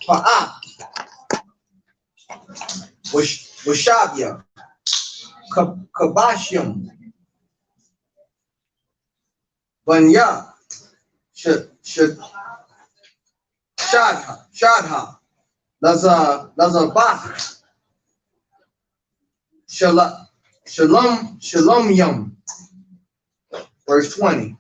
Pa'a, Washabia, Kabashim, Banya, Shadha, Lazabach, Shalom Yum. Verse 20.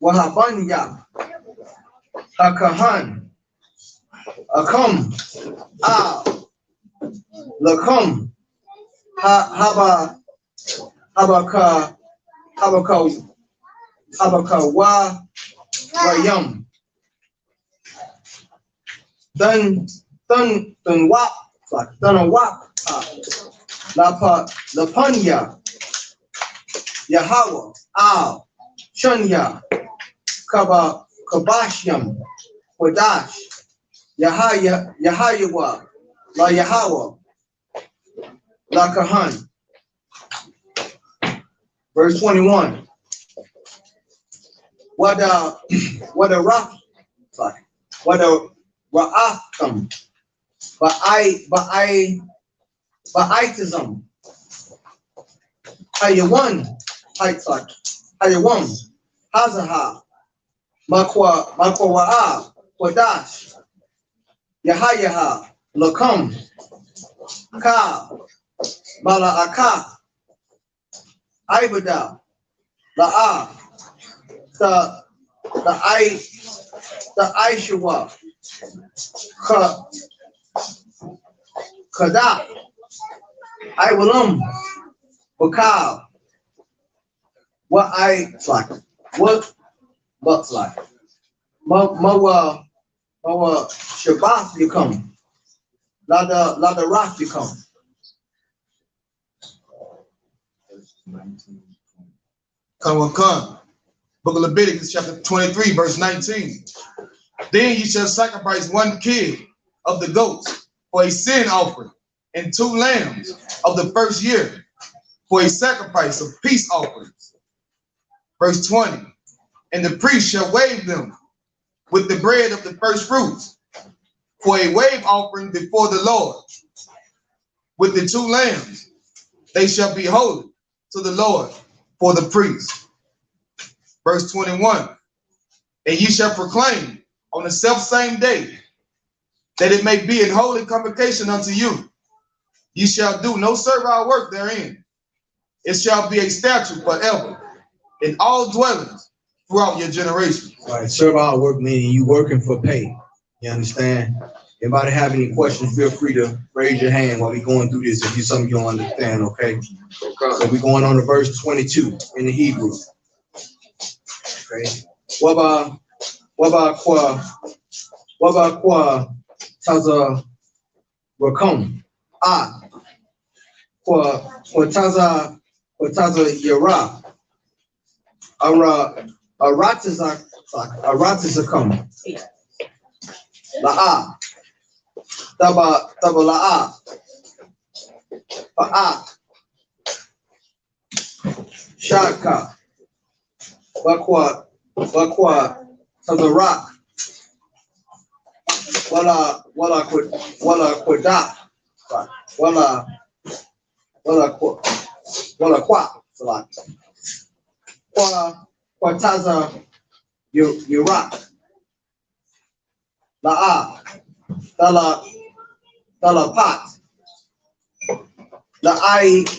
Wahabanya, Hakahan, Akum, Lakum, Habaka Wayum, Dun Wap, Lapunya, Yahweh, Shunya, Kabashyam, Wadash, Yahayawa, La Yahweh, La Kahan. Verse 21. What a rock, what a ra'atham, ba'aitism, Hayawan, Hayawan, Hazaha, Makwa Wa'a, Wadash, Yahayaha, Lakum, Ka, Mala'aka, Ibada, La'a, the I.S.U.P.K, Kada, I.W.L.M, Bakal, what looks like. Mawa Shabbat become. Lada Rock become. Come. Book of Leviticus, chapter 23, verse 19. Then ye shall sacrifice one kid of the goats for a sin offering, and 2 lambs of the first year for a sacrifice of peace offerings. Verse 20. And the priest shall wave them with the bread of the first fruits for a wave offering before the Lord. With the 2 lambs, they shall be holy to the Lord for the priest. Verse 21, and ye shall proclaim on the selfsame day that it may be an holy convocation unto you. Ye shall do no servile work therein. It shall be a statute forever in all dwellings throughout your generations. All right, servile work meaning you working for pay. You understand? Anybody have any questions, feel free to raise your hand while we're going through this if you something you don't understand, okay? So we're going on to verse 22 in the Hebrew. Okay. Waba kwa taza rakum kwa taza yara aratizakum La'a. Taba la'a. Fa'a. Shaka. Bakwa Tabarak. Wala Quadak. Wala Qua. Quataza Urak. La'a. Dala Pot. La'ainya.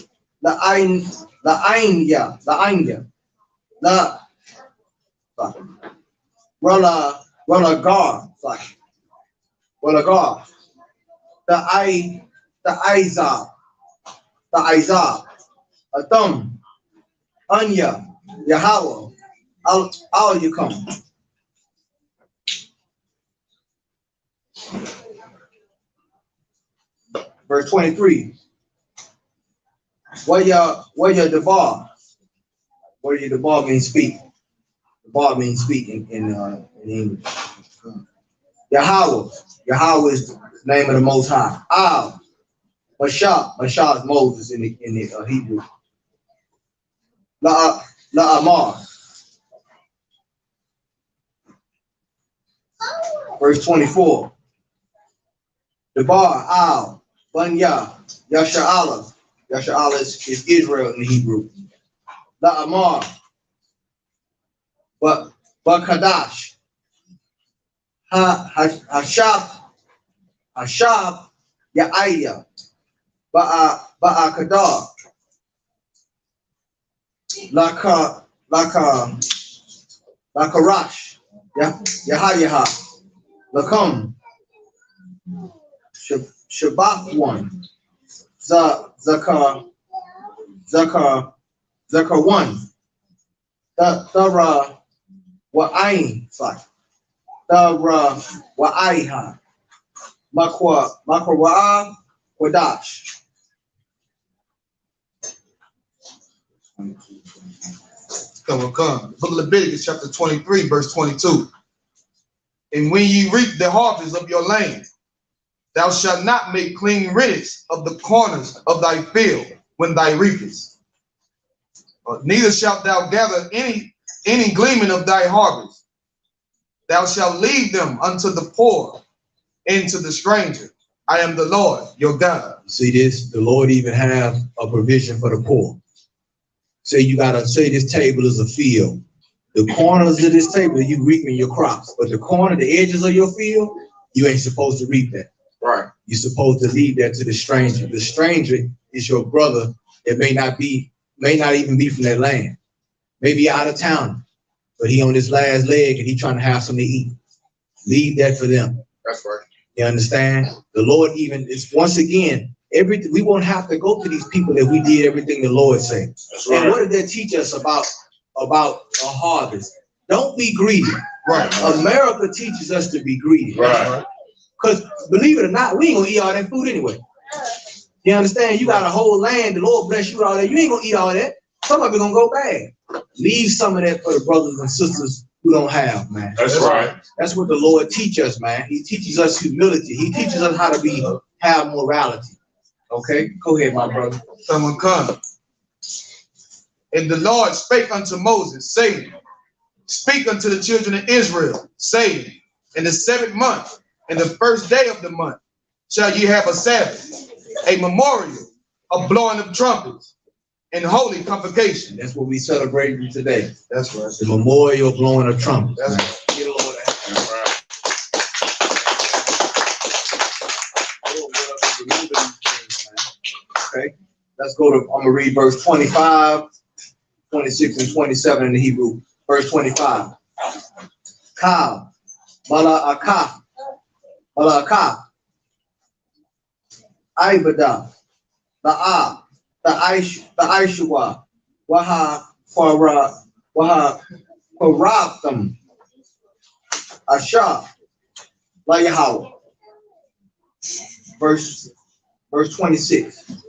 Rala Gar. Rala Gar. The Aizah. Atum. Anya. Yahweh. All you come. Verse 23. What your debar? What your debar means speak? Debar means speak in English. Yahweh is the name of the Most High. Al. Mashah is Moses in the Hebrew. La'amar. Verse 24. Debar, Al, Banya, Yasha'ala. Yasha'ala is Israel in the Hebrew. La'amar. But Kadash. Hashab, Ya'aya. Ba'akadar. Lakarash. Yahayaha. Lakum. Shabbat one. Zakar one. Thara wa'ain. Thara wa'aiha. Makwa wa'a Quadash. Come. Book of Leviticus chapter 23, verse 22. And when ye reap the harvest of your land, thou shalt not make clean riddance of the corners of thy field when thou reapest. Neither shalt thou gather any gleaning of thy harvest. Thou shalt leave them unto the poor and to the stranger. I am the Lord your God. See this? The Lord even have a provision for the poor. Say this table is a field. The corners of this table, you reaping your crops, but the edges of your field, you ain't supposed to reap that. Right. You're supposed to leave that to the stranger. The stranger is your brother that may not even be from that land. Maybe out of town, but he on his last leg and he trying to have something to eat. Leave that for them. That's right. You understand? The Lord even is once again, we won't have to go to these people if we did everything the Lord said. Right. And what did that teach us about a harvest? Don't be greedy. Right. America teaches us to be greedy. Right. Because believe it or not, we ain't gonna eat all that food anyway. You understand? You got a whole land, the Lord bless you with all that. You ain't gonna eat all that. Some of it gonna go bad. Leave some of that for the brothers and sisters who don't have, man. That's right. That's what the Lord teaches us, man. He teaches us humility. He teaches us how to have morality. Okay, go ahead, my brother. Someone come. And the Lord spake unto Moses, saying, speak unto the children of Israel, saying, in the 7th month, in the 1st day of the month, shall ye have a Sabbath, a memorial, a blowing of trumpets, and holy convocation. That's what we celebrating today. That's right. The memorial blowing of trumpets. That's right. Get a load of that. That's right. Okay, let's go to, I'm gonna read verse 25, 26, and 27 in the Hebrew. Verse 25. Ka, mala'akah, Ibada, the Aishua, Waha Paraftam, Asha, La Yahweh. Verse 26.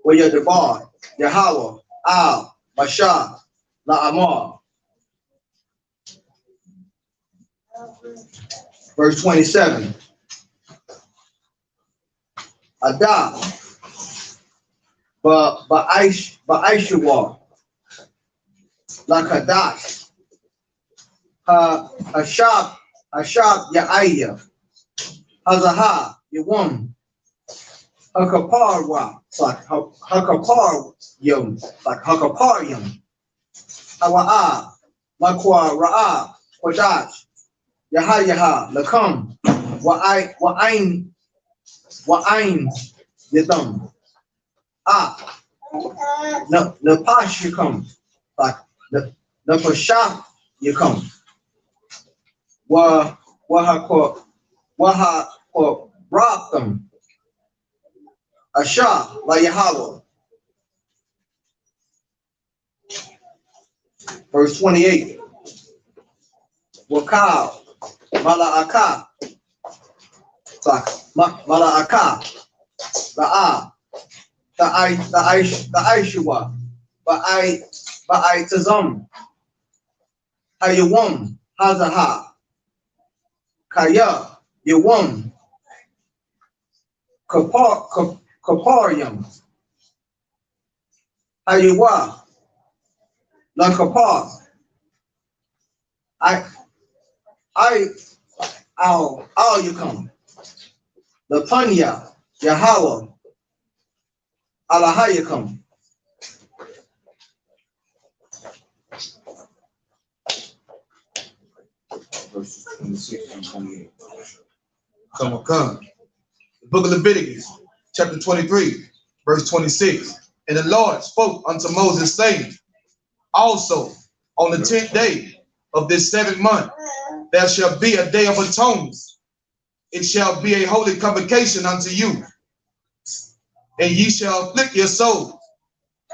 Where your debar, Yahweh, Al, Mashah, La Amar. Verse 27. Ada. Ba'aishwa. Lakadash. Ashab Ya'aya. Hazaha Yawam. Hakaparwa. Like Hakapar Yum. Like Hakapar Yum. Hawa'a. Makwa Ra'a. Quadash. Yaha Lakam. Wa'ain Yadam. Napash Yakam. Like Napashah Yakam. Waha Rabtham. Asha La Yahweh. Verse 28. Wakal Mala'aka. Mala'aka. La'a. The Ba'ai Tazam. Hayawam. Hazaha. Kaya. Yawam. Kaparium. Hayawa. Lakapar. All you come. The Panya. Yahweh. Alahayakam. Verses 26 and 28. Come. The book of Leviticus, chapter 23, verse 26. And the Lord spoke unto Moses, saying, also on the 10th day of this 7th month, there shall be a day of atonement. It shall be a holy convocation unto you. And ye shall afflict your souls,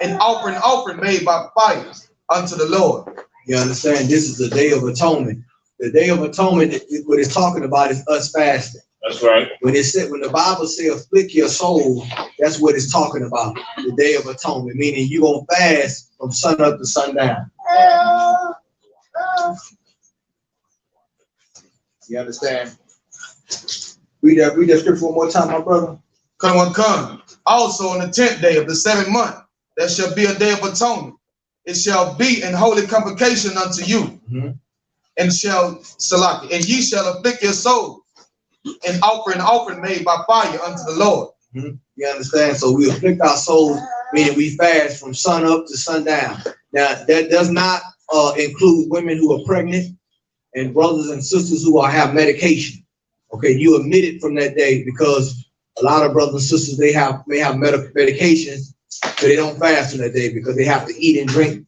and offer an offering made by fire unto the Lord. You understand? This is the Day of Atonement. The Day of Atonement, what it's talking about is us fasting. That's right. When the Bible says afflict your soul, that's what it's talking about. The Day of Atonement, meaning you're going to fast from sun up to sundown. You understand? Read that scripture one more time, my brother. Come. Also on the 10th day of the 7th month, there shall be a day of atonement. It shall be an holy convocation unto you. And ye shall afflict your soul, and offer an offering made by fire unto the Lord. You understand? So we afflict our souls, meaning we fast from sun up to sundown. Now, that does not include women who are pregnant and brothers and sisters who have medication. Okay, you omit it from that day because a lot of brothers and sisters, may have medications, so they don't fast on that day because they have to eat and drink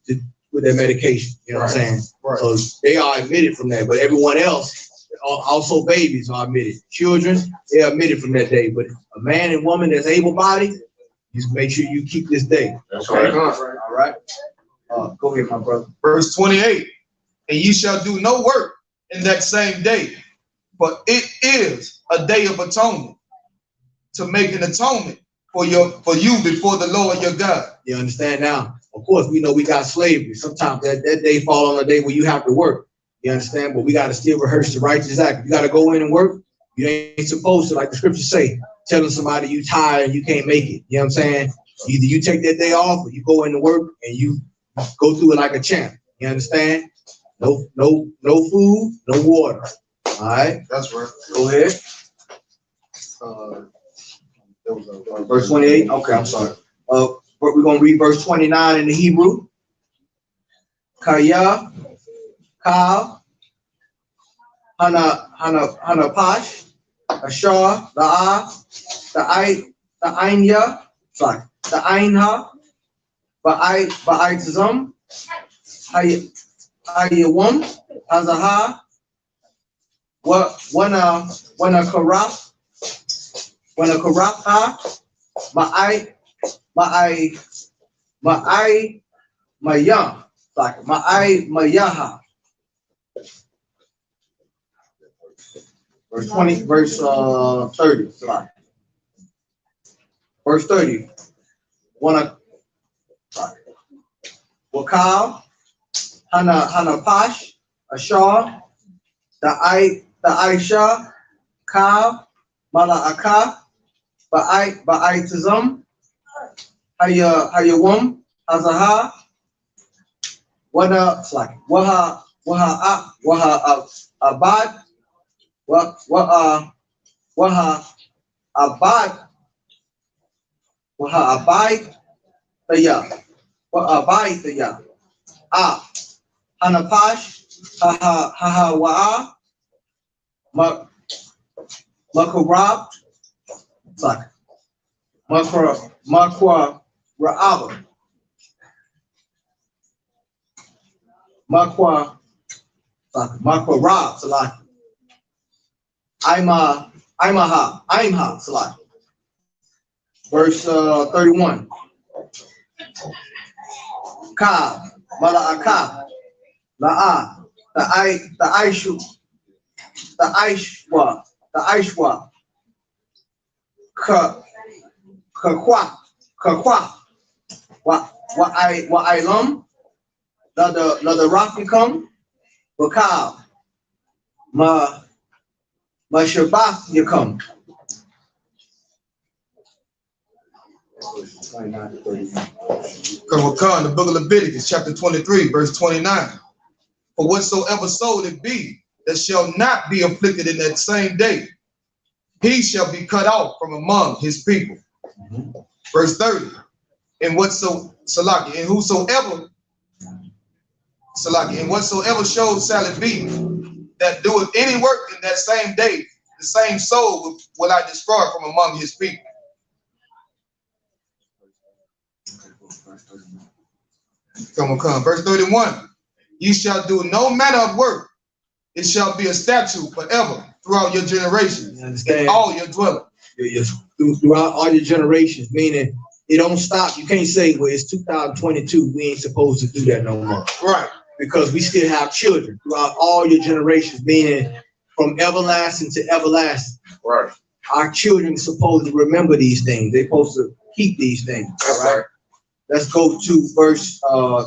with their medication. You know what I'm saying? Right. So they are omitted from that, but everyone else, also babies, are omitted. Children, they are omitted from that day. But a man and woman that's able-bodied, just make sure you keep this day. That's okay? right. All right. Go ahead, my brother. Verse 28. And ye shall do no work in that same day, but it is a day of atonement, to make an atonement for you before the Lord your God. You understand now? Of course, we know we got slavery. Sometimes that day fall on a day where you have to work. You understand? But we got to still rehearse the righteous act. You got to go in and work. You ain't supposed to, like the scriptures say, telling somebody you tired and you can't make it. You know what I'm saying? Either you take that day off or you go into work and you go through it like a champ. You understand? No food, no water. All right? That's right. Go ahead. Verse 28. Okay, I'm sorry. We're going to read verse 29 in the Hebrew. Kaya, Kal, Hana Pash, Ashar, La'a, the Ainya, sorry, the Ainha, Ba'ai Tazam, Hayawam, Hazaha, Wana Karapha, Maya, like Mayaha. Verse 20, verse 30. Sorry. Verse 30. Wakal, Hana Pash, Ashar, the the Aisha, Ka, Mala'aka, Ba'aitazum, Hayawum, Hazaha, Waha Abad, Waha Abide, Taya, Hanapash, Wa'a, Makarab, Makwa Ra'aba, Makwa Rab, Salaki, Imha, Salaki. Verse 31. Ka, Mala'aka, La'a, the Aishwa, Kakwa, Wa'ilum, the Rafikum, Wakab, Shabbat Yakum. Come, the book of Leviticus, chapter 23, verse 29. For whatsoever soul it be that shall not be afflicted in that same day, he shall be cut off from among his people. Verse 30. And whatsoever shows shall it be that doeth any work in that same day, the same soul will I destroy from among his people. Come. Verse 31. Ye shall do no manner of work. It shall be a statute forever throughout your generations. You understand? All your dwelling. Throughout all your generations, meaning it don't stop. You can't say, well, it's 2022. We ain't supposed to do that no more. Right. Because we still have children throughout all your generations, meaning from everlasting to everlasting. Right. Our children are supposed to remember these things. They're supposed to keep these things. That's all right. Let's go to verse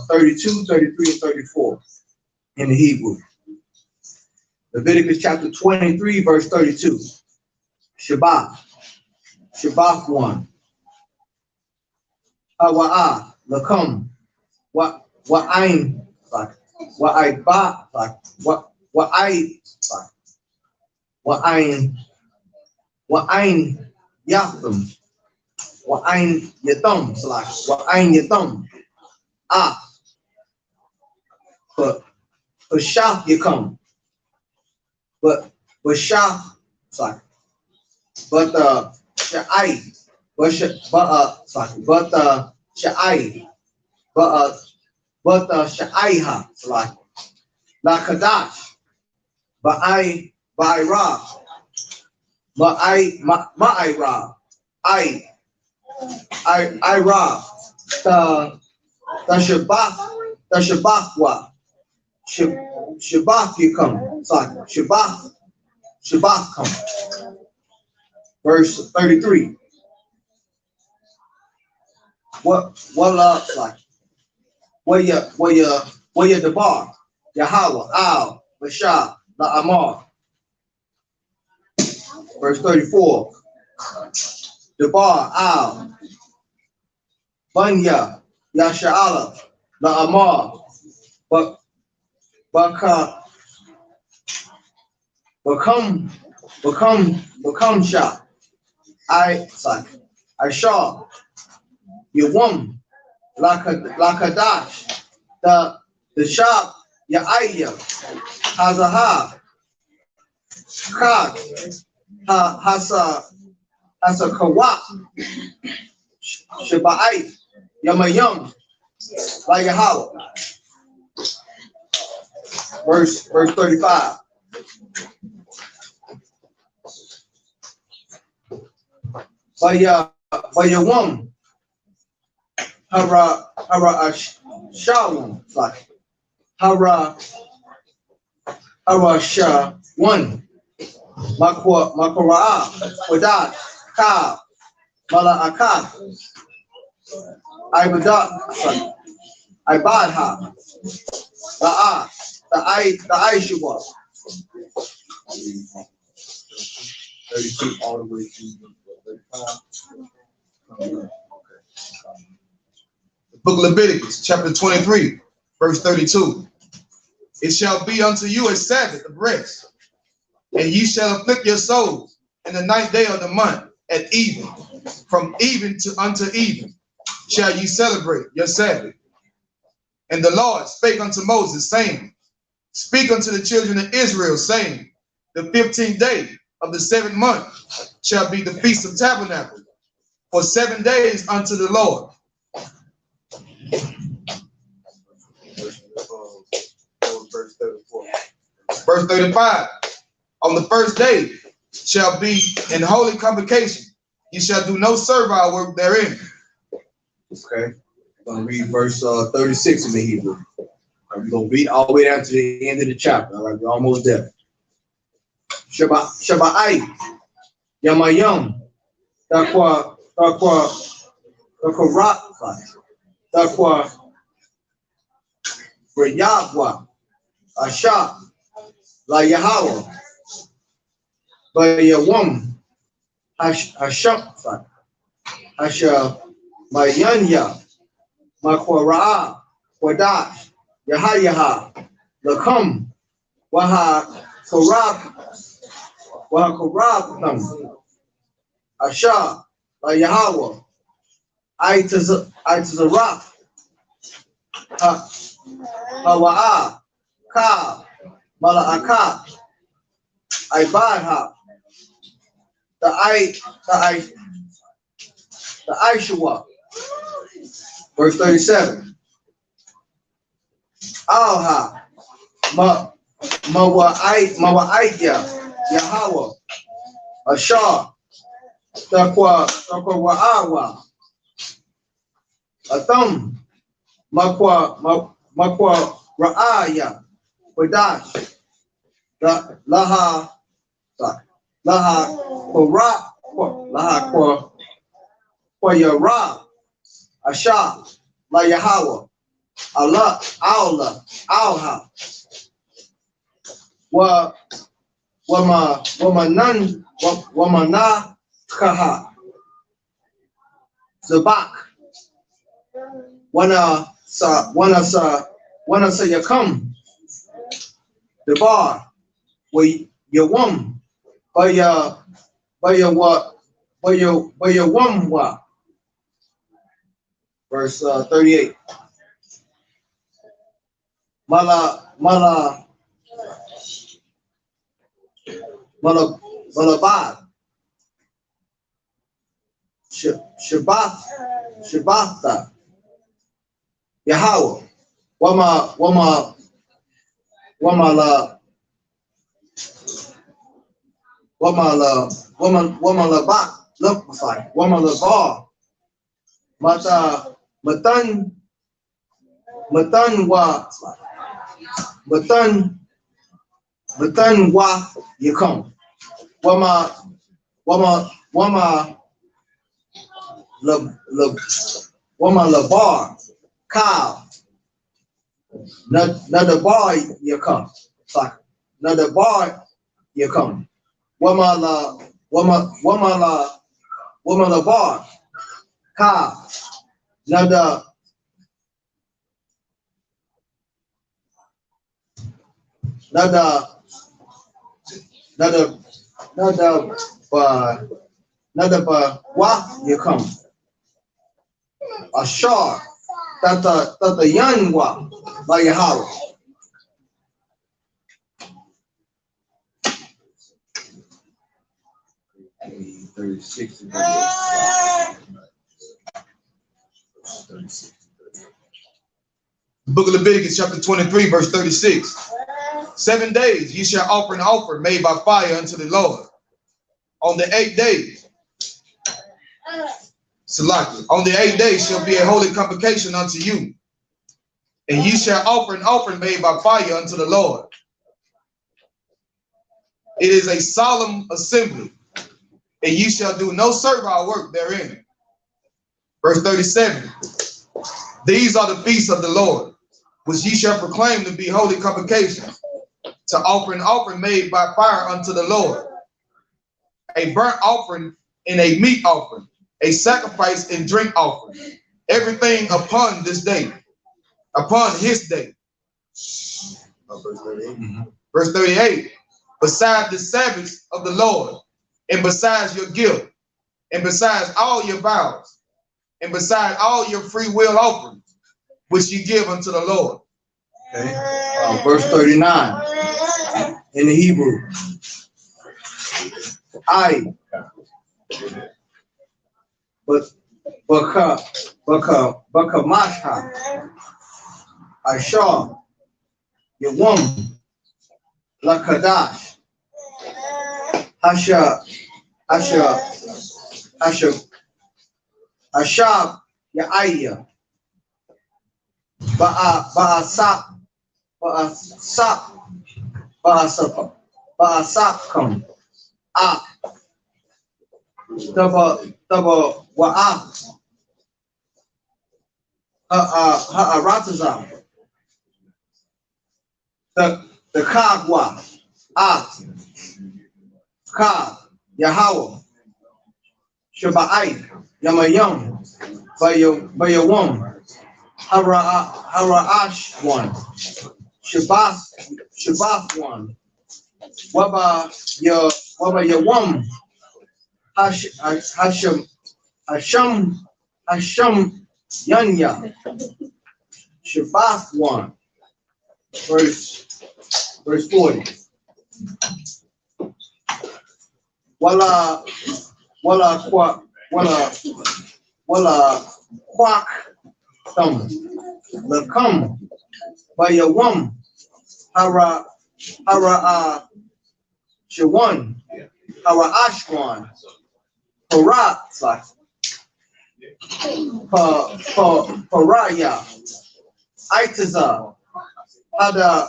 32, 33, and 34 in the Hebrew. Leviticus chapter 23, verse 32. Shabbat 1. Hawa'a lakum wa'ain wa'aiba wa'ain yatham wa'ain yatham wa'ain yatham but shaf yakum but shaf but sha'ai but sha'aiha la kadash ba'ira ma'ira I ra the Shabbat wa Shabbat you come Shabbat come. Verse 33. What like? Where you debar? Yahweh, Al, Bashar, La Amar. Verse 34. Debar, Al, Banya, Yasha'ala, La Amar, become Shah. I saw Yawum, Lakadash, the shop, Ya'aya, Hazaha, Kak, Hasa Kawak, Shaba'ai, Yamayum, like Yahweh. Verse 35. By your woman, Hara Shalom, like Hara Shah one, Makora, Wadat, Ka, Mala'aka, Ibadat, Ibadha, the I-S-U-P-K, 32 all the way to 35. The book of Leviticus, chapter 23, verse 32. It shall be unto you a Sabbath of rest, and ye shall afflict your souls in the 9th day of the month at even. From even to unto even shall ye celebrate your Sabbath. And the Lord spake unto Moses, saying, Speak unto the children of Israel, saying, The 15th day of the 7th month shall be the Feast of Tabernacles, for 7 days unto the Lord. Verse 34. Verse 35. On the first day shall be an holy convocation. You shall do no servile work therein. Okay. I'm going to read verse 36 in the Hebrew. We're going to read all the way down to the end of the chapter. All right, we're almost there. Shabbai, Yamayam, Takwa, Rayagwa, Asha, La Yahweh, Bayawam, Hashak, Asha, Mayanya, Makwara, Wadash, Yahayaha, Lakam, Waha Korab, Asha, La Yahweh, Itazarach, Hawa'a, Ka, Mala'aka, Ibadha, the I.S.U.P.K. Verse 37. Alha, Mawa'idya, Yahweh, Ashar, Takwa Wa'awa, Atham, Makwa Ra'aya, Wadash, Laha Yara, Asha, La Yahweh, Allah, Alha, Wamana Kaha, Zabak, Wana sa Yakam, the bar, where Yawam, Baya Wamwa. Verse 38. Malabad, Shabbatha, Yahweh, Wama Labar, Matan wa Yakum, Wama Labar, Kyle, another bar Yakum, another bar Yakum, Wama Labar, Kyle, another wa you come. Ashar, that the young wa by Yahweh. Book of Leviticus, chapter 23, verse 36. 7 days ye shall offer an offering made by fire unto the Lord. On the 8th day, on the 8th day shall be a holy convocation unto you. And ye shall offer an offering made by fire unto the Lord. It is a solemn assembly, and ye shall do no servile work therein. Verse 37. These are the feasts of the Lord, which ye shall proclaim to be holy convocations. to offer an offering made by fire unto the Lord, a burnt offering and a meat offering, a sacrifice and drink offering, everything upon this day, upon his day. Verse 38. Verse 38, besides the Sabbaths of the Lord, and besides your gift, and besides all your vows, and besides all your free will offerings, which you give unto the Lord. Okay. Verse 39 in the Hebrew. Masha, Ashar, Yawam, Lakadash, Ashab, Yaaya, Ba'asapkum, Taba Wa'af, Ha'aratazam, the Kagwa, Ka, Yahweh, Shaba'ai, Yamayam, Bayawam, Hara'ash one, Shabbath one, Waba Yawam, Hasham Yanya, Shabbath one, verse 40. Wala Quack Thumb, Lakum, Bayawam, Hara Shawan, Hara Ashwan, Parat, Paraya, Itaza, Hadar,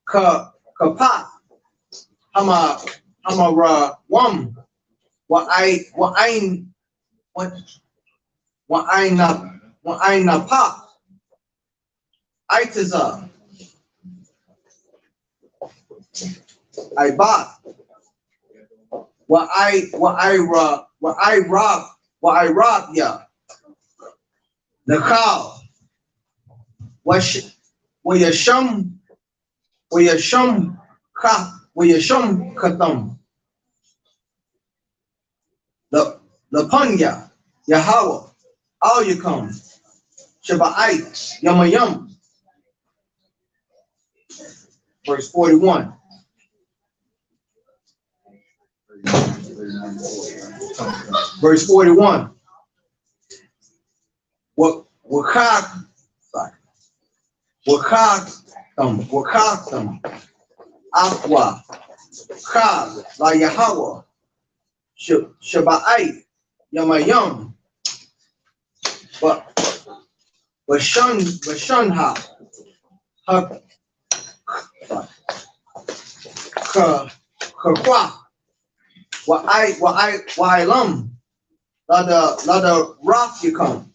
Kapat, Hamara Wam, Wa'ain Pa, Itaza, Ibat, Wa'irab, Nakal, Wayasham Katham, Lapunya, Yahweh, all you come, Shaba'ite, Yamayam. Verse 41. Verse 41. Wakatham, Aqua, Ka, La Yahweh, Shaba'ite, Yamayam, but Shunha, Kakwa, Wa'ailam, Lada Rock you come,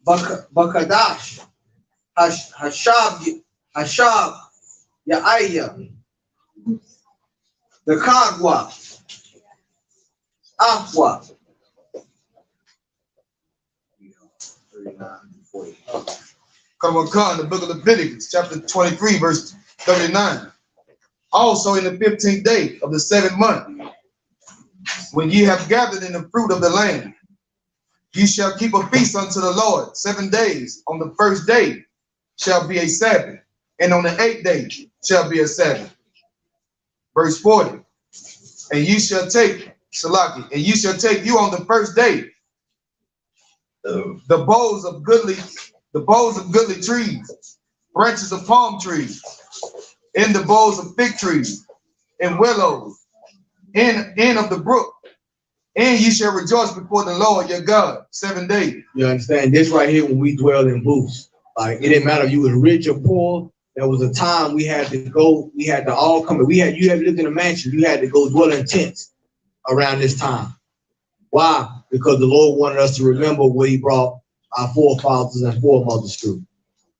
Bakadash, Hashab, Yaaya, the Kagwa, Aqua. Come on, the book of Leviticus, chapter 23, verse 39. Also in the 15th day of the 7th month, when ye have gathered in the fruit of the land, ye shall keep a feast unto the Lord 7 days. On the first day shall be a Sabbath, and on the 8th day shall be a Sabbath. Verse 40. And ye shall take, Salaki, and ye shall take you on the first day the boughs of goodly trees, branches of palm trees, and the boughs of fig trees, and willows, end of the brook, and ye shall rejoice before the Lord your God 7 days. You understand? This right here, when we dwell in booths, like it didn't matter if you was rich or poor. There was a time we had to go, we had to all come. You had lived in a mansion, you had to go dwell in tents around this time. Why? Because the Lord wanted us to remember what he brought our forefathers and foremothers through.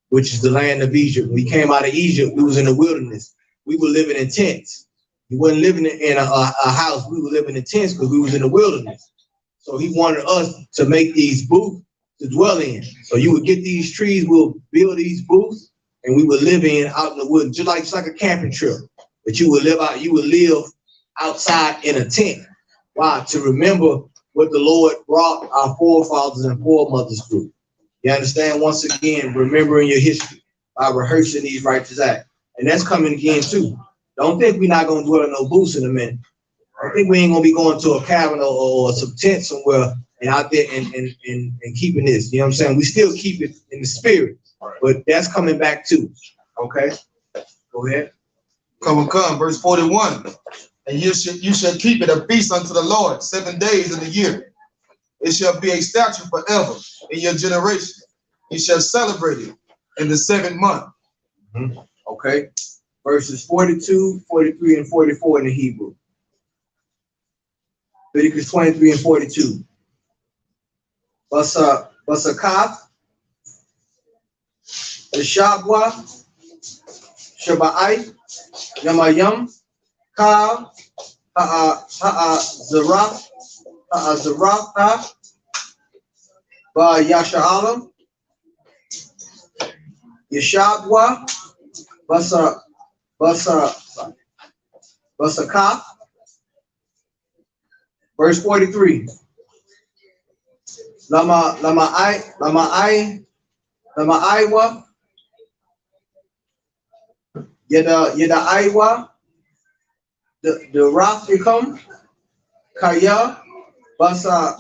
which is the land of Egypt. When we came out of Egypt, we was in the wilderness. We were living in tents. We wasn't living in a house. We were living in tents because we was in the wilderness. So he wanted us to make these booths to dwell in. So you would get these trees, we'll build these booths, and we would live in out in the woods, just like a camping trip. But you would live outside in a tent. Why? To remember what the Lord brought our forefathers and foremothers through. You understand? Once again, remembering your history by rehearsing these righteous acts. And that's coming again too. Don't think we're not going to dwell in no booths in a minute. I think we ain't going to be going to a cabin or some tent somewhere and out there and keeping this. You know what I'm saying? We still keep it in the spirit, but that's coming back too. Okay? Go ahead. Come, verse 41. And you shall keep it a feast unto the Lord 7 days in the year. It shall be a statute forever in your generation. You shall celebrate it in the 7th month. Okay. Verses 42, 43, and 44 in the Hebrew. Leviticus 23 and 42. Basakaf, the Shabwa, Shabbai, Yamayam, Ka, Ha'azarah, Ba Yashalam, Yeshabwa, Basakaf. Verse 43. Lama Iwa, Yada Iwa, the Rafikum, Kaya, Basa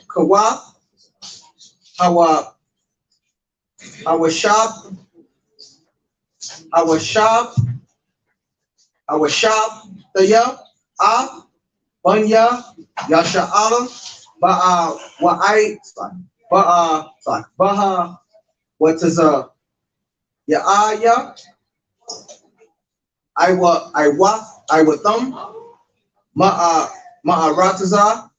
Kawa, our shop, the Banya, Yasha Alam, Baha, what is Yaaya, Iwa Thumb, Ma'arataza,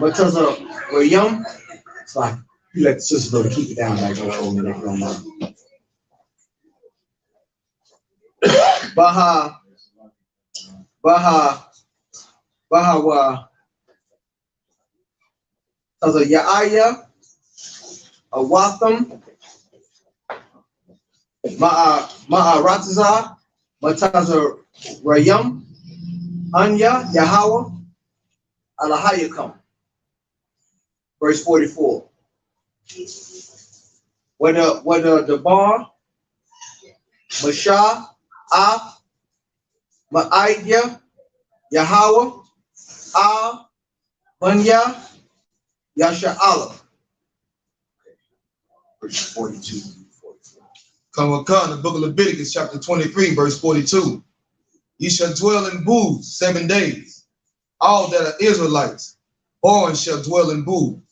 Mataza Rayum. It's like you let the sister know to keep it down like that old man, if you don't mind. Bahawa, Taza Yaaya, Awatham, Ma'arataza, Mataza Rayum, Anya, Yahweh, Alahayakam. Verse 44. Whether the bar, Mashah, Ma'idya, Yahweh, Banya, Yasha Allah. Verse 42. Come, the book of Leviticus, chapter 23, verse 42. You shall dwell in booths 7 days. All that are Israelites, born shall dwell in booths.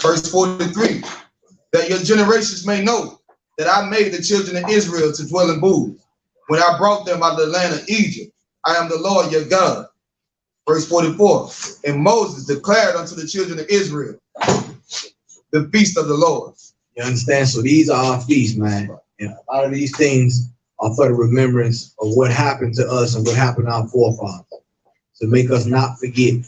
Verse 43. That your generations may know that I made the children of Israel to dwell in booths when I brought them out of the land of Egypt. I am the Lord your God. Verse 44. And Moses declared unto the children of Israel the feast of the Lord. You understand? So these are our feasts, man. And a lot of these things are for the remembrance of what happened to us and what happened to our forefathers. To make us not forget.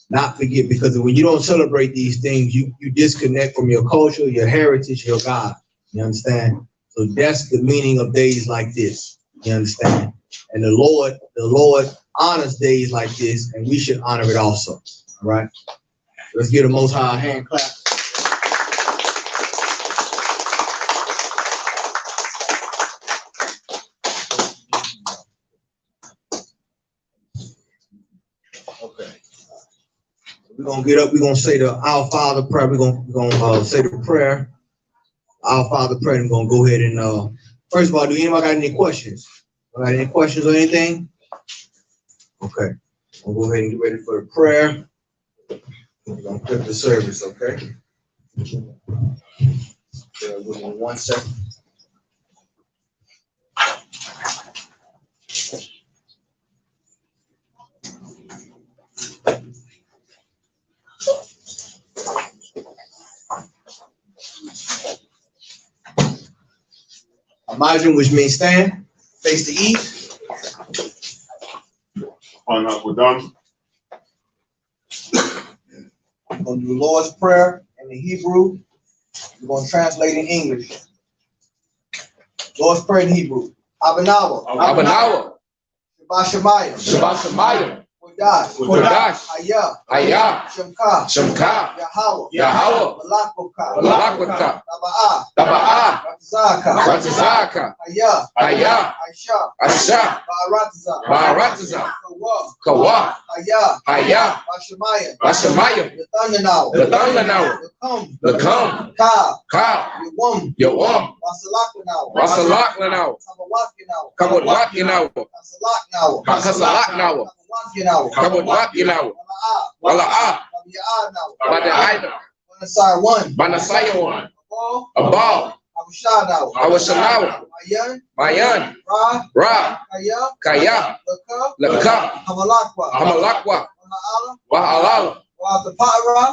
Not forget, because when you don't celebrate these things, you disconnect from your culture, your heritage, your God. You understand? So that's the meaning of days like this. You understand? And the Lord honors days like this, and we should honor it also. All right? Let's give the Most High a hand clap. Okay. We're gonna get up. We're gonna say the Our Father prayer. We're gonna say the prayer. Our Father prayer. And we're gonna go ahead and first of all, do anybody got any questions? Got any questions or anything? Okay. We'll go ahead and get ready for the prayer. We're gonna clip the service. Okay. Give me 1 second. Imagine, which means stand. Face the east. On up with them. We're gonna do the Lord's Prayer in the Hebrew. We're gonna translate in English. Lord's Prayer in Hebrew. Abanawa. Abanawa. Shabbat Shemayim. Shabbat Shemayim. Kodash. Kodash. I.S.U.P.K. I.S.U.P.K. Yahweh. Yahweh. Malak. Taba'ah. Taba'ah. Ratazaka. I.S.U.P.K. I.S.U.P.K. Baratazah. Kawa. I.S.U.P.K. Bashamayim. The thunder now. The come. Ka. Yawam. Wasalak now. Kabawaki now. Kasalak now. Kabawaki now. Wala'ah. Bada'ida. Banasaya one. Abal. Awashanawa. Mayan. Ra. Kaya. Laka. Hamalakwa. Wahalala.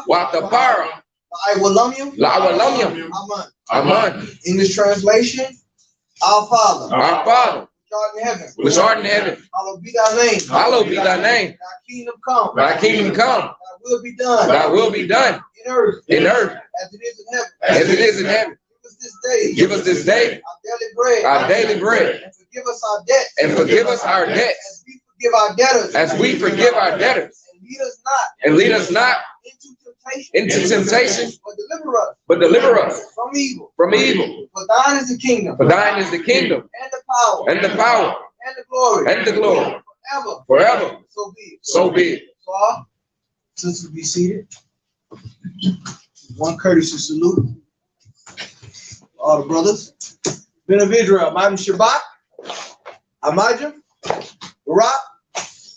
Watapara. La'awalamyam. Aman. English translation. Our Father. Our Father. Which art in heaven. Hallowed be thy name. Hallowed be thy name. Thy kingdom come. Thy kingdom come. Thy will be done. Thy will be done. In earth. In earth. As it is in heaven. As it is in heaven. Give us this day. Give us this day our daily bread. and forgive us our debts. And forgive us our debts. As we forgive our debtors. As we forgive our debtors. And lead us not Into temptation. but deliver us From evil. from evil. For thine is the kingdom. For thine is the kingdom And the power. and the power And the glory. and the glory Forever. forever. So be it. So be it. So all sisters be seated. One courtesy salute. All the brothers. Men of Israel, Ma'am Shabbat. Amajim. Barak.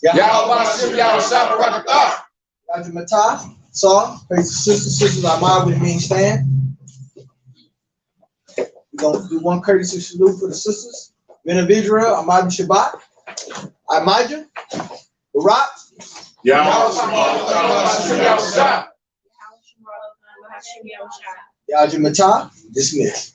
Yahweh Hashem, Yahweh Shabbat, Barakatah. Yajim Matah. Saw. Praise the sisters. Amad with me stand. We're going to do one courtesy salute for the sisters. Men of Israel, Amad Shabbat. Amajim. Barak. Yahweh Shabbat. Yajim Matah. Dismissed.